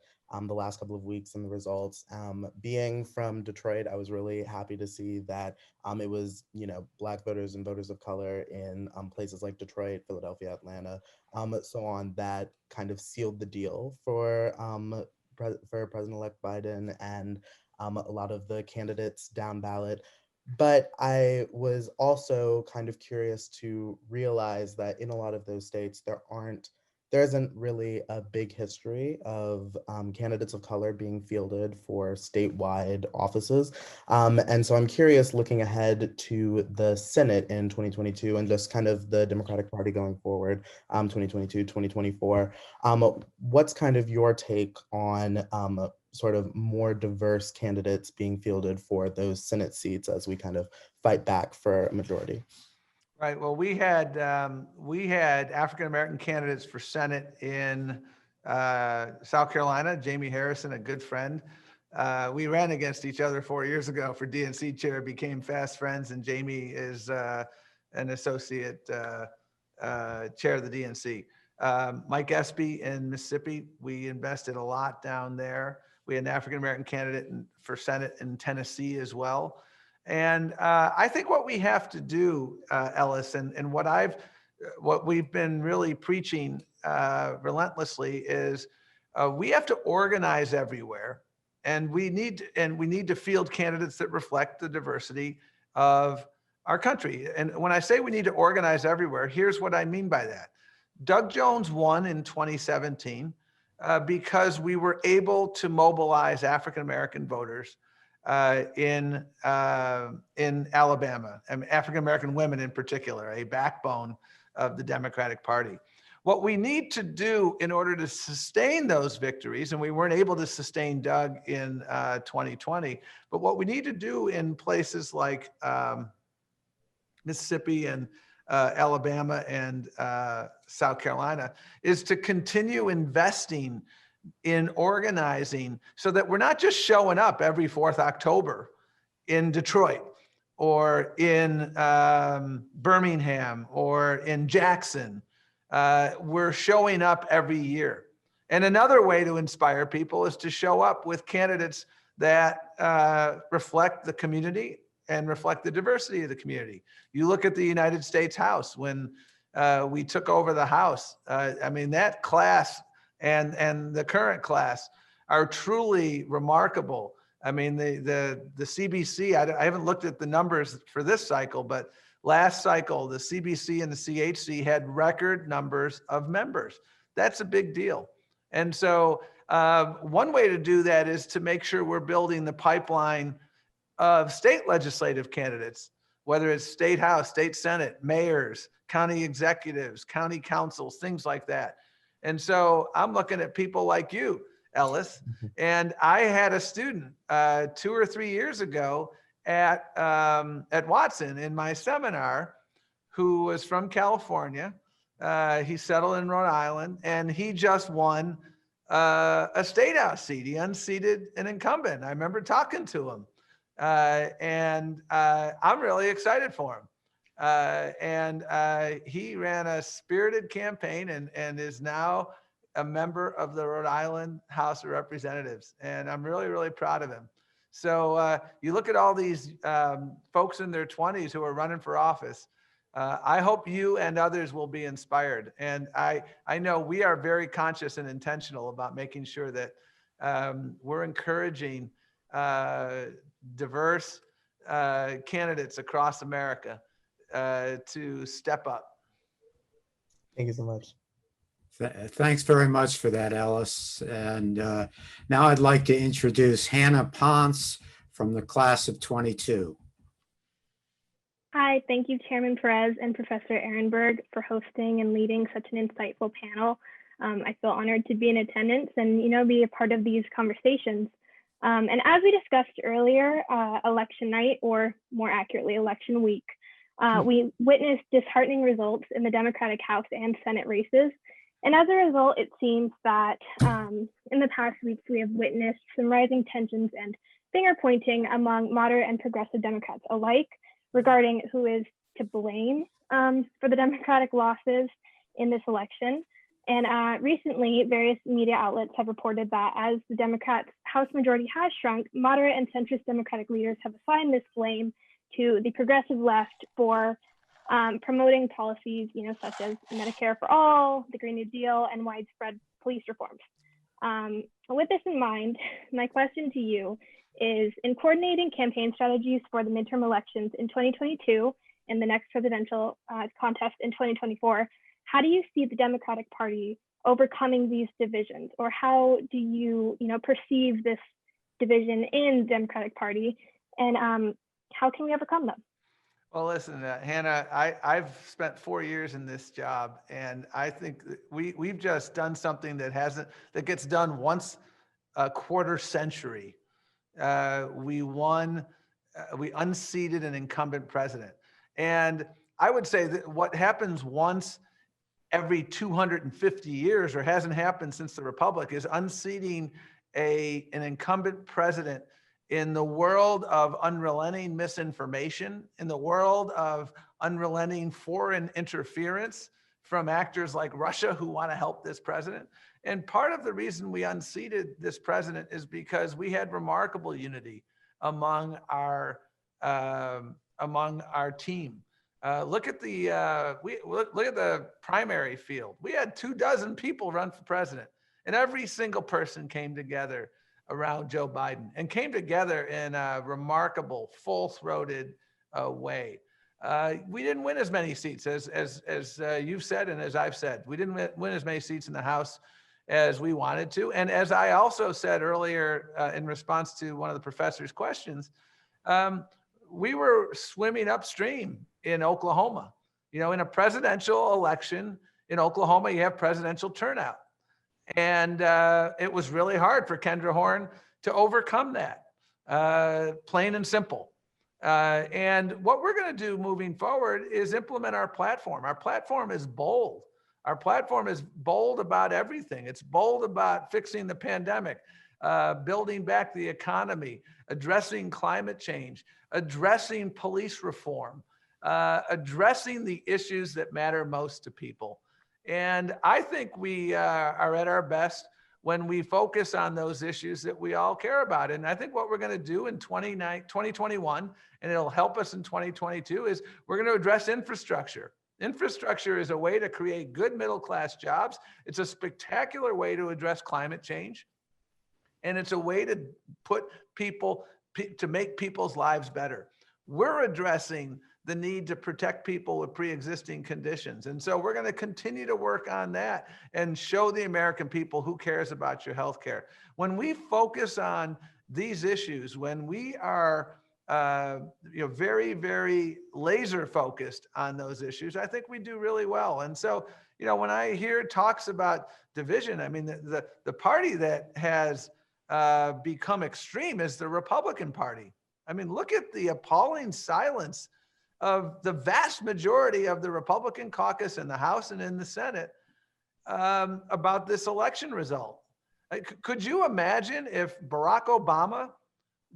the last couple of weeks and the results. Being from Detroit, I was really happy to see that it was, you know, Black voters and voters of color in places like Detroit, Philadelphia, Atlanta, so on, that kind of sealed the deal for President-elect Biden and a lot of the candidates down ballot. But I was also kind of curious to realize that in a lot of those states, there isn't really a big history of candidates of color being fielded for statewide offices. And so I'm curious, looking ahead to the Senate in 2022 and just kind of the Democratic Party going forward, 2022, 2024, what's kind of your take on sort of more diverse candidates being fielded for those Senate seats as we kind of fight back for a majority? Right. Well, we had African-American candidates for Senate in South Carolina. Jamie Harrison, a good friend. We ran against each other 4 years ago for DNC chair, became fast friends, and Jamie is an associate chair of the DNC. Mike Espy in Mississippi, we invested a lot down there. We had an African-American candidate for Senate in Tennessee as well. And I think what we have to do, Ellis, and what we've been really preaching relentlessly is we have to organize everywhere, and we need to field candidates that reflect the diversity of our country. And when I say we need to organize everywhere, here's what I mean by that. Doug Jones won in 2017 because we were able to mobilize African-American voters in Alabama, and African-American women in particular, a backbone of the Democratic Party. What we need to do in order to sustain those victories, and we weren't able to sustain Doug in 2020, but what we need to do in places like Mississippi and Alabama and South Carolina is to continue investing in organizing so that we're not just showing up every 4th October in Detroit or in Birmingham or in Jackson. We're showing up every year. And another way to inspire people is to show up with candidates that reflect the community and reflect the diversity of the community. You look at the United States House, when we took over the House, I mean, that class and the current class are truly remarkable. I mean, the CBC, I haven't looked at the numbers for this cycle, but last cycle, the CBC and the CHC had record numbers of members. That's a big deal. And so one way to do that is to make sure we're building the pipeline of state legislative candidates, whether it's state house, state senate, mayors, county executives, county councils, things like that. And so I'm looking at people like you, Ellis, and I had a student 2 or 3 years ago at Watson in my seminar who was from California. He settled in Rhode Island, and he just won a state house seat. He unseated an incumbent. I remember talking to him, and I'm really excited for him. He ran a spirited campaign and is now a member of the Rhode Island House of Representatives. And I'm really, really proud of him. So you look at all these folks in their 20s who are running for office. I hope you and others will be inspired. And I know we are very conscious and intentional about making sure that we're encouraging diverse candidates across America to step up. Thank you so much. Thanks very much for that, Ellis. And now I'd like to introduce Hannah Ponce from the class of 22. Hi, thank you, Chairman Perez and Professor Ehrenberg for hosting and leading such an insightful panel. I feel honored to be in attendance and, be a part of these conversations. And as we discussed earlier, election night, or more accurately, election week, we witnessed disheartening results in the Democratic House and Senate races. And as a result, it seems that in the past weeks, we have witnessed some rising tensions and finger pointing among moderate and progressive Democrats alike regarding who is to blame for the Democratic losses in this election. And recently, various media outlets have reported that as the Democrats' House majority has shrunk, moderate and centrist Democratic leaders have assigned this blame to the progressive left for promoting policies, such as Medicare for all, the Green New Deal, and widespread police reforms. With this in mind, my question to you is, in coordinating campaign strategies for the midterm elections in 2022 and the next presidential contest in 2024, how do you see the Democratic Party overcoming these divisions, or how do you, perceive this division in the Democratic Party, and how can we overcome them? Well, listen, Hannah, I've spent 4 years in this job, and I think that we've just done something that gets done once a quarter century. We unseated an incumbent president. And I would say that what happens once every 250 years, or hasn't happened since the Republic, is unseating an incumbent president in the world of unrelenting misinformation, in the world of unrelenting foreign interference from actors like Russia who want to help this president. And part of the reason we unseated this president is because we had remarkable unity among our team. Look at the primary field. We had 24 people run for president, and every single person came together around Joe Biden and came together in a remarkable, full-throated way. We didn't win as many seats as you've said and as I've said. We didn't win as many seats in the House as we wanted to. And as I also said earlier in response to one of the professor's questions, we were swimming upstream in Oklahoma. In a presidential election in Oklahoma, you have presidential turnout. And it was really hard for Kendra Horn to overcome that, plain and simple. And what we're going to do moving forward is implement our platform. Our platform is bold. Our platform is bold about everything. It's bold about fixing the pandemic, building back the economy, addressing climate change, addressing police reform, addressing the issues that matter most to people. And I think we are at our best when we focus on those issues that we all care about. And I think what we're going to do in 2021, and it'll help us in 2022, is we're going to address infrastructure. Infrastructure is a way to create good middle-class jobs. It's a spectacular way to address climate change. And it's a way to to make people's lives better. We're addressing the need to protect people with pre-existing conditions. And so we're going to continue to work on that and show the American people who cares about your health care. When we focus on these issues, when we are very, very laser focused on those issues, I think we do really well. And so, when I hear talks about division, I mean, the party that has become extreme is the Republican Party. I mean, look at the appalling silence of the vast majority of the Republican caucus in the House and in the Senate about this election result. Like, could you imagine if Barack Obama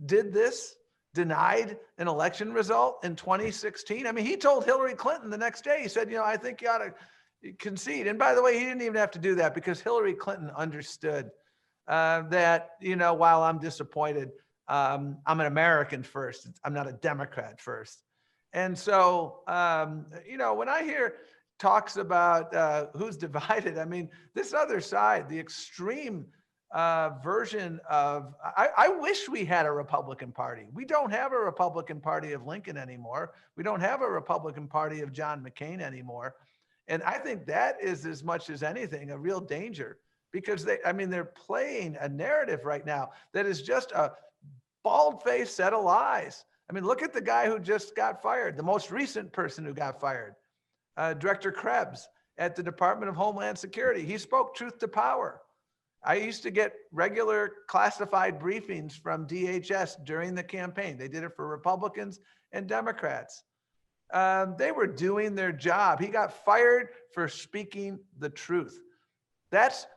did this, denied an election result in 2016? I mean, he told Hillary Clinton the next day, he said, you know, I think you ought to concede. And by the way, he didn't even have to do that because Hillary Clinton understood that, you know, while I'm disappointed, I'm an American first. I'm not a Democrat first. And so, you know, when I hear talks about who's divided, I mean, this other side, the extreme version of, I wish we had a Republican Party. We don't have a Republican Party of Lincoln anymore. We don't have a Republican Party of John McCain anymore. And I think that is, as much as anything, a real danger, because they're playing a narrative right now that is just a bald-faced set of lies. I mean, look at the guy who just got fired, the most recent person who got fired, Director Krebs at the Department of Homeland Security. He spoke truth to power. I used to get regular classified briefings from DHS during the campaign. They did it for Republicans and Democrats. They were doing their job. He got fired for speaking the truth. That's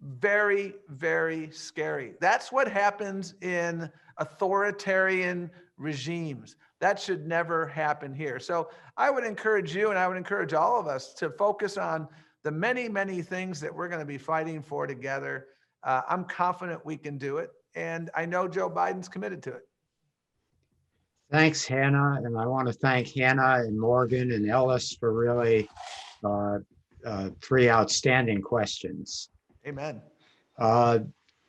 very, very scary. That's what happens in authoritarian regimes. That should never happen here. So I would encourage you, and I would encourage all of us, to focus on the many, many things that we're going to be fighting for together. I'm confident we can do it. And I know Joe Biden's committed to it. Thanks, Hannah. And I want to thank Hannah and Morgan and Ellis for really three outstanding questions. Amen.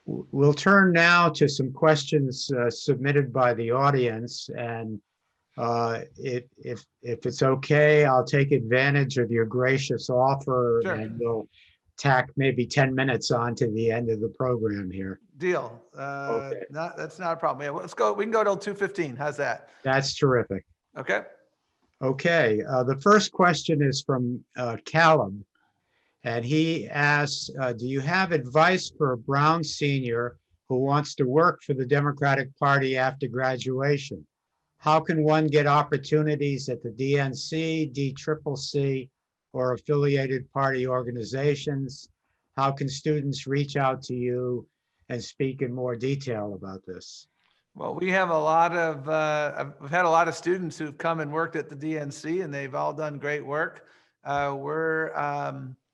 We'll turn now to some questions submitted by the audience. And if it's okay, I'll take advantage of your gracious offer. Sure. And we'll tack maybe 10 minutes on to the end of the program here. Deal. Okay. That's not a problem. Yeah, let's go. We can go till 2:15. How's that? That's terrific. Okay. Okay. The first question is from Caleb. And he asks, do you have advice for a Brown senior who wants to work for the Democratic Party after graduation? How can one get opportunities at the DNC, DCCC, or affiliated party organizations? How can students reach out to you and speak in more detail about this? Well, we have a lot of, we've had a lot of students who've come and worked at the DNC, and they've all done great work. We're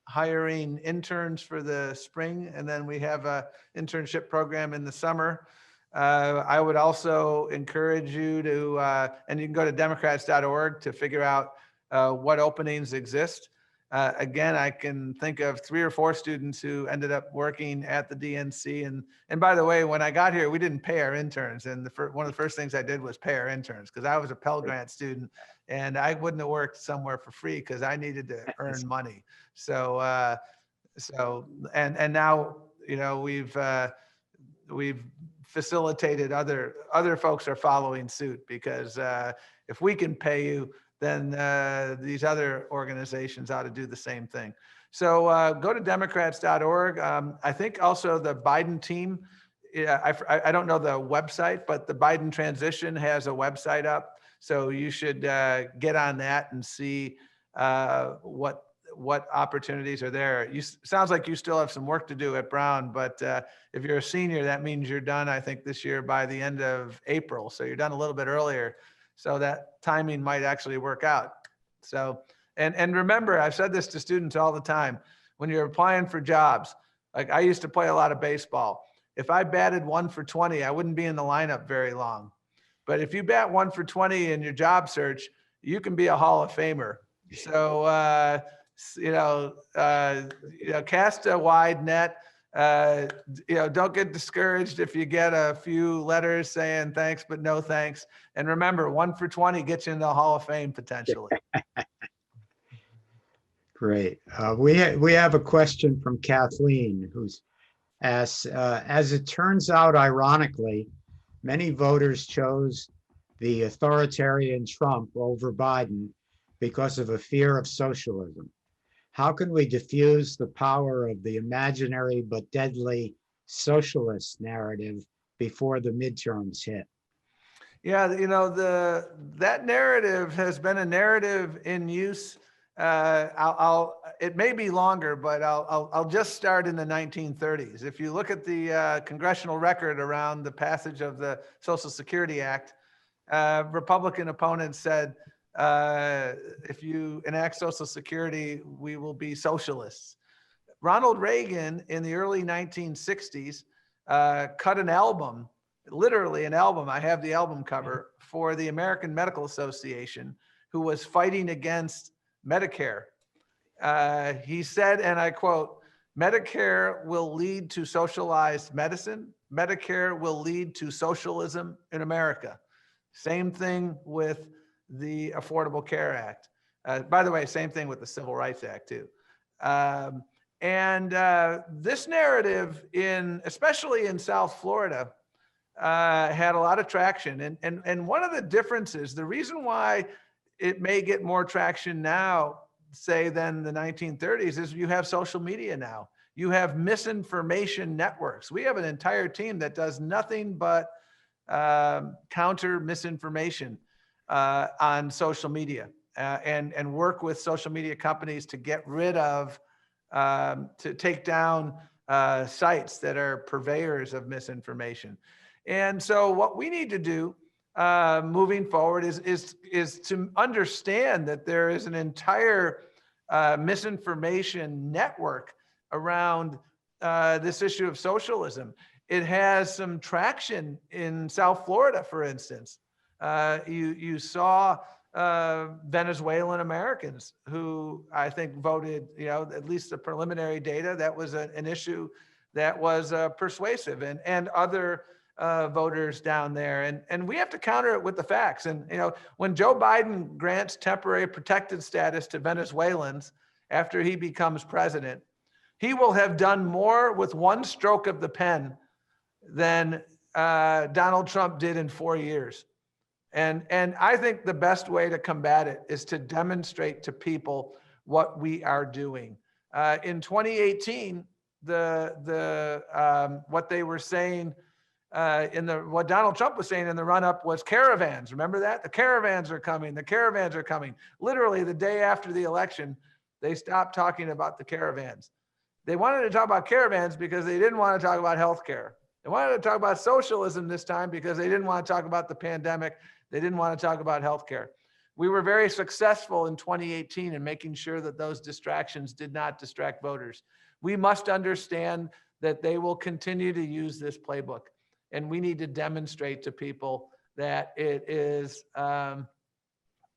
hiring interns for the spring, and then we have a internship program in the summer. I would also encourage you to, and you can go to democrats.org to figure out what openings exist. Again, I can think of 3 or 4 students who ended up working at the DNC. And by the way, when I got here, we didn't pay our interns. And one of the first things I did was pay our interns, because I was a Pell Grant student and I wouldn't have worked somewhere for free because I needed to earn money. So, and now, you know, we've facilitated other folks are following suit, because if we can pay you, then these other organizations ought to do the same thing. So go to democrats.org. I think also the Biden team, I don't know the website, but the Biden transition has a website up. So you should get on that and see what opportunities are there. Sounds like you still have some work to do at Brown, but if you're a senior, that means you're done, I think, this year by the end of April. So you're done a little bit earlier. So that timing might actually work out. So, and remember, I've said this to students all the time, when you're applying for jobs, like I used to play a lot of baseball. If I batted 1 for 20, I wouldn't be in the lineup very long. But if you bat 1 for 20 in your job search, you can be a Hall of Famer. So, cast a wide net. Don't get discouraged if you get a few letters saying thanks, but no thanks. And remember, 1 for 20 gets you into the Hall of Fame potentially. Great. We have a question from Kathleen, who's asked, as it turns out, ironically, many voters chose the authoritarian Trump over Biden because of a fear of socialism. How can we diffuse the power of the imaginary but deadly socialist narrative before the midterms hit? Yeah, that narrative has been a narrative in use it may be longer, but I'll just start in the 1930s. If you look at the congressional record around the passage of the Social Security Act, Republican opponents said, if you enact Social Security, we will be socialists. Ronald Reagan in the early 1960s cut an album, literally an album, I have the album cover, for the American Medical Association, who was fighting against Medicare. He said, and I quote, "Medicare will lead to socialized medicine. Medicare will lead to socialism in America." Same thing with the Affordable Care Act. By the way, same thing with the Civil Rights Act too. This narrative, especially in South Florida, had a lot of traction. And one of the differences, the reason why it may get more traction now, say, than the 1930s, is you have social media now. You have misinformation networks. We have an entire team that does nothing but counter misinformation on social media and work with social media companies to get rid of, to take down sites that are purveyors of misinformation. And so what we need to do moving forward is to understand that there is an entire misinformation network around this issue of socialism. It has some traction in South Florida, for instance. You saw Venezuelan Americans who I think voted, at least the preliminary data, that was an issue that was persuasive, and other voters down there. And we have to counter it with the facts. And, when Joe Biden grants temporary protected status to Venezuelans after he becomes president, he will have done more with one stroke of the pen than Donald Trump did in 4 years. And I think the best way to combat it is to demonstrate to people what we are doing. In 2018, what they were saying what Donald Trump was saying in the run-up was caravans. Remember that? The caravans are coming. The caravans are coming. Literally the day after the election, they stopped talking about the caravans. They wanted to talk about caravans because they didn't want to talk about healthcare. They wanted to talk about socialism this time because they didn't want to talk about the pandemic. They didn't want to talk about healthcare. We were very successful in 2018 in making sure that those distractions did not distract voters. We must understand that they will continue to use this playbook. And we need to demonstrate to people that it is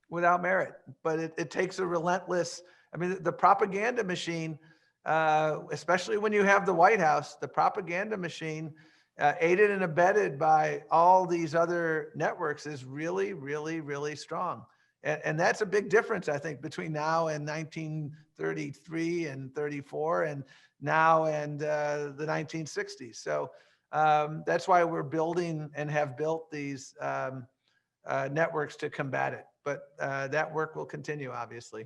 without merit. But it takes a relentless, the propaganda machine, especially when you have the White House, the propaganda machine, aided and abetted by all these other networks, is really, really, really strong. And that's a big difference, I think, between now and 1933 and 34 and now and the 1960s. So that's why we're building and have built these networks to combat it. But that work will continue, obviously.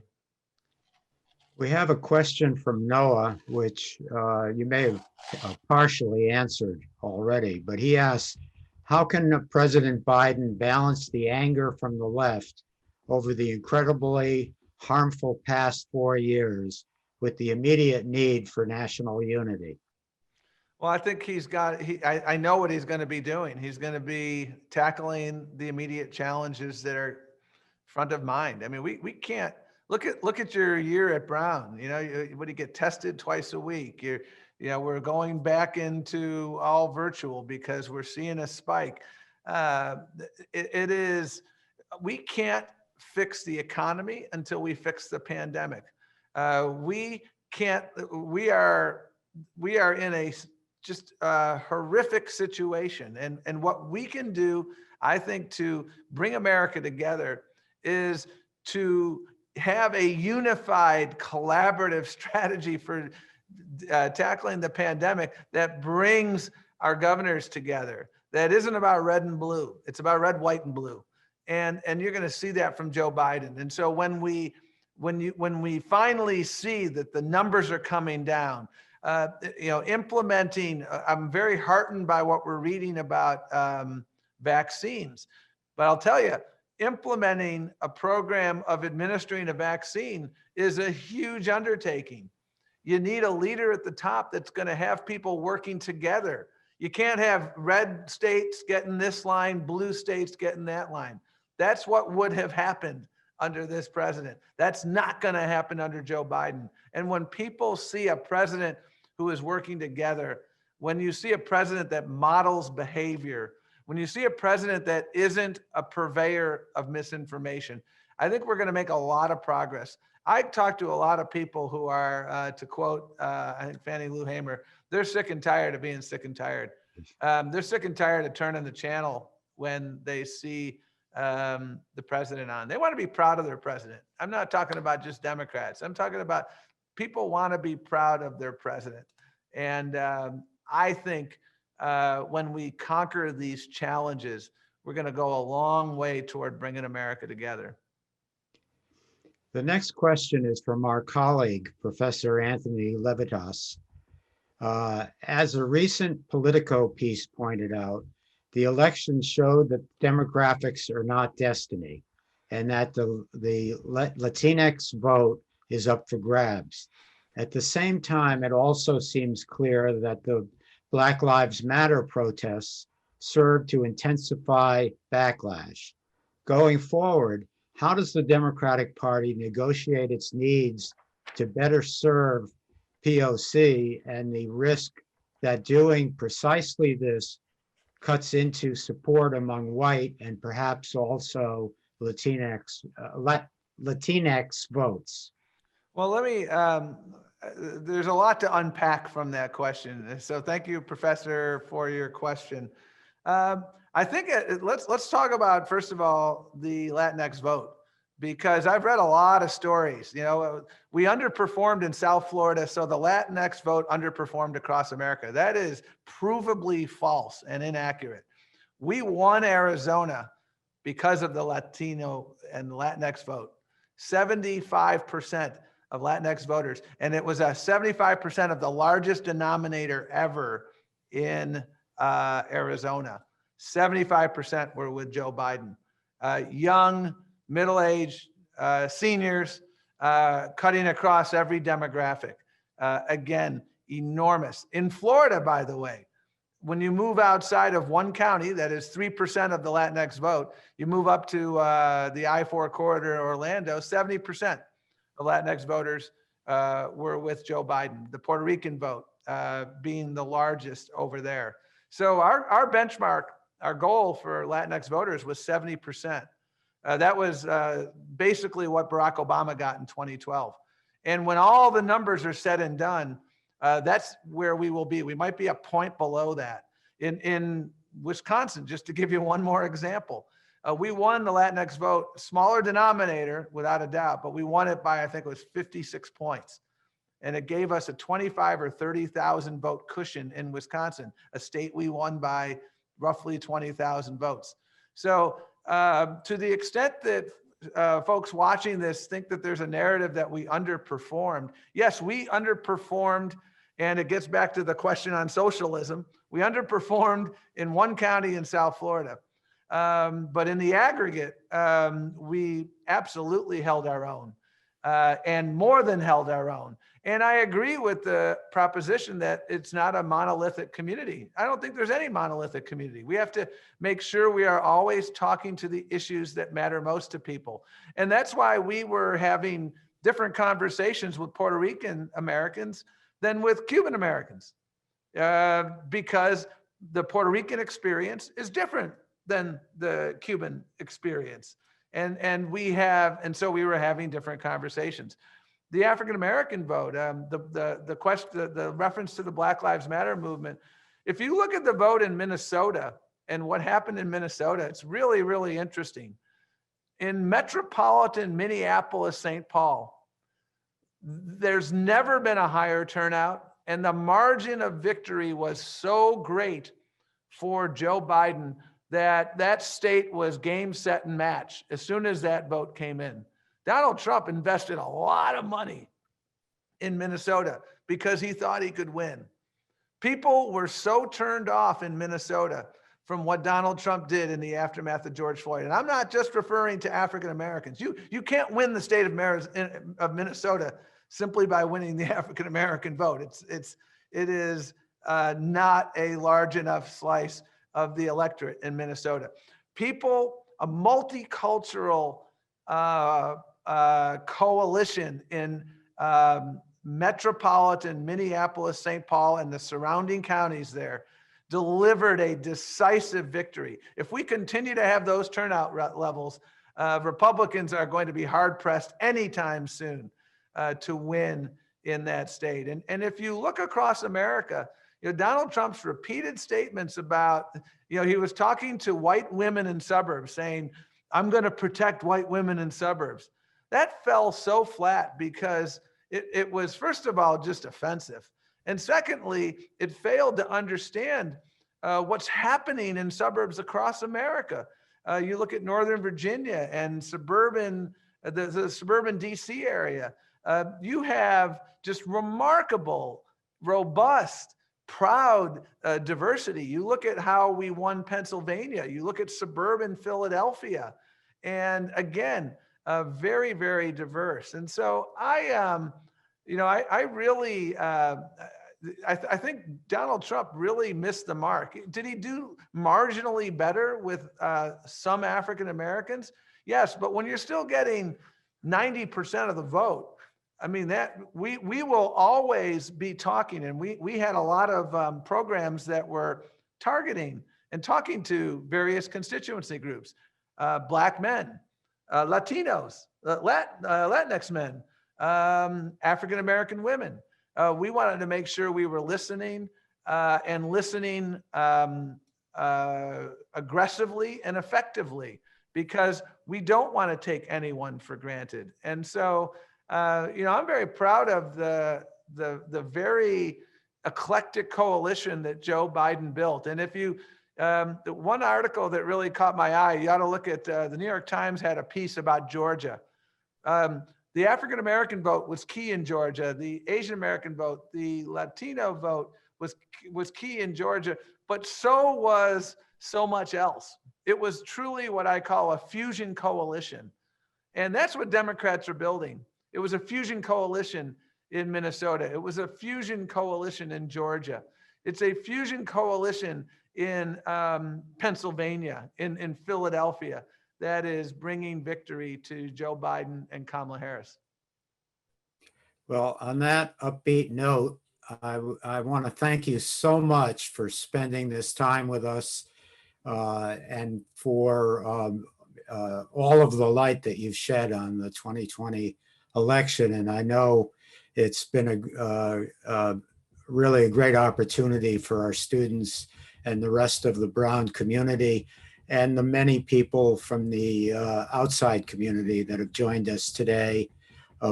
We have a question from Noah, which you may have partially answered already, but he asks, how can President Biden balance the anger from the left over the incredibly harmful past 4 years with the immediate need for national unity? Well, I think I know what he's going to be doing. He's going to be tackling the immediate challenges that are front of mind. We can't look at your year at Brown. What do you get tested twice a week? We're going back into all virtual because we're seeing a spike. We can't fix the economy until we fix the pandemic. We are in a just a horrific situation. And what we can do, I think, to bring America together is to have a unified, collaborative strategy for tackling the pandemic that brings our governors together. That isn't about red and blue. It's about red, white, and blue. And you're going to see that from Joe Biden. And so when we finally see that the numbers are coming down, implementing, I'm very heartened by what we're reading about vaccines. But I'll tell you, implementing a program of administering a vaccine is a huge undertaking. You need a leader at the top that's going to have people working together. You can't have red states getting this line, blue states getting that line. That's what would have happened under this president. That's not going to happen under Joe Biden. And when people see a president who is working together, when you see a president that models behavior, when you see a president that isn't a purveyor of misinformation, I think we're going to make a lot of progress. I talked to a lot of people who are, to quote, I think Fannie Lou Hamer, they're sick and tired of being sick and tired. They're sick and tired of turning the channel when they see the president on. They want to be proud of their president. I'm not talking about just Democrats. I'm talking about people want to be proud of their president. And I think when we conquer these challenges, we're going to go a long way toward bringing America together. The next question is from our colleague, Professor Anthony Levitas. As a recent Politico piece pointed out, the election showed that demographics are not destiny and that the Latinx vote is up for grabs. At the same time, it also seems clear that the Black Lives Matter protests served to intensify backlash. Going forward, how does the Democratic Party negotiate its needs to better serve POC and the risk that doing precisely this cuts into support among white and perhaps also Latinx votes? Well, let me, there's a lot to unpack from that question. So thank you, Professor, for your question. I think let's talk about, first of all, the Latinx vote, because I've read a lot of stories. You know, we underperformed in South Florida, so the Latinx vote underperformed across America. That is provably false and inaccurate. We won Arizona because of the Latino and Latinx vote. 75% of Latinx voters, and it was a 75% of the largest denominator ever in Arizona. 75% were with Joe Biden. Young, middle-aged, seniors, cutting across every demographic. Again, enormous. In Florida, by the way, when you move outside of one county, that is 3% of the Latinx vote, you move up to the I-4 corridor, Orlando, 70% of Latinx voters were with Joe Biden. The Puerto Rican vote being the largest over there. So our benchmark, our goal for Latinx voters was 70%. That was basically what Barack Obama got in 2012. And when all the numbers are said and done, that's where we will be. We might be a point below that. In Wisconsin, just to give you one more example, we won the Latinx vote, smaller denominator without a doubt, but we won it by, I think it was 56 points. And it gave us a 25 or 30,000 vote cushion in Wisconsin, a state we won by roughly 20,000 votes. So to the extent that folks watching this think that there's a narrative that we underperformed, yes, we underperformed. And it gets back to the question on socialism. We underperformed in one county in South Florida. But in the aggregate, we absolutely held our own and more than held our own. And I agree with the proposition that it's not a monolithic community. I don't think there's any monolithic community. We have to make sure we are always talking to the issues that matter most to people. And that's why we were having different conversations with Puerto Rican Americans than with Cuban Americans, because the Puerto Rican experience is different than the Cuban experience. And so we were having different conversations. The African-American vote, the reference to the Black Lives Matter movement. If you look at the vote in Minnesota and what happened in Minnesota, it's really, really interesting. In metropolitan Minneapolis, St. Paul, there's never been a higher turnout, and the margin of victory was so great for Joe Biden that state was game, set, and match as soon as that vote came in. Donald Trump invested a lot of money in Minnesota because he thought he could win. People were so turned off in Minnesota from what Donald Trump did in the aftermath of George Floyd. And I'm not just referring to African Americans. You can't win the state of Minnesota simply by winning the African American vote. It is not a large enough slice of the electorate in Minnesota. People, a multicultural coalition in metropolitan Minneapolis, St. Paul, and the surrounding counties there delivered a decisive victory. If we continue to have those turnout levels, Republicans are going to be hard pressed anytime soon to win in that state. And if you look across America, Donald Trump's repeated statements about, he was talking to white women in suburbs saying, I'm going to protect white women in suburbs. That fell so flat because it was, first of all, just offensive. And secondly, it failed to understand what's happening in suburbs across America. You look at Northern Virginia and the suburban DC area. You have just remarkable, robust, proud diversity. You look at how we won Pennsylvania. You look at suburban Philadelphia. And again, very, very diverse. And so I think Donald Trump really missed the mark. Did he do marginally better with some African Americans? Yes, but when you're still getting 90% of the vote, I mean, that we will always be talking, and we had a lot of programs that were targeting and talking to various constituency groups, Black men, Latinos, Latinx men, African American women. We wanted to make sure we were listening and listening aggressively and effectively, because we don't want to take anyone for granted. And so, I'm very proud of the very eclectic coalition that Joe Biden built. And if you, the one article that really caught my eye, you ought to look at, the New York Times had a piece about Georgia. The African American vote was key in Georgia. The Asian American vote, the Latino vote was key in Georgia, but so was so much else. It was truly what I call a fusion coalition. And that's what Democrats are building. It was a fusion coalition in Minnesota. It was a fusion coalition in Georgia. It's a fusion coalition in Pennsylvania, in Philadelphia, that is bringing victory to Joe Biden and Kamala Harris. Well, on that upbeat note, I want to thank you so much for spending this time with us and for all of the light that you've shed on the 2020 election. And I know it's been really a great opportunity for our students and the rest of the Brown community and the many people from the outside community that have joined us today,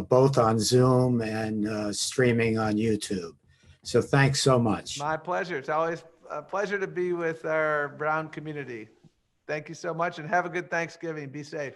both on Zoom and streaming on YouTube. So thanks so much. My pleasure. It's always a pleasure to be with our Brown community. Thank you so much, and have a good Thanksgiving. Be safe.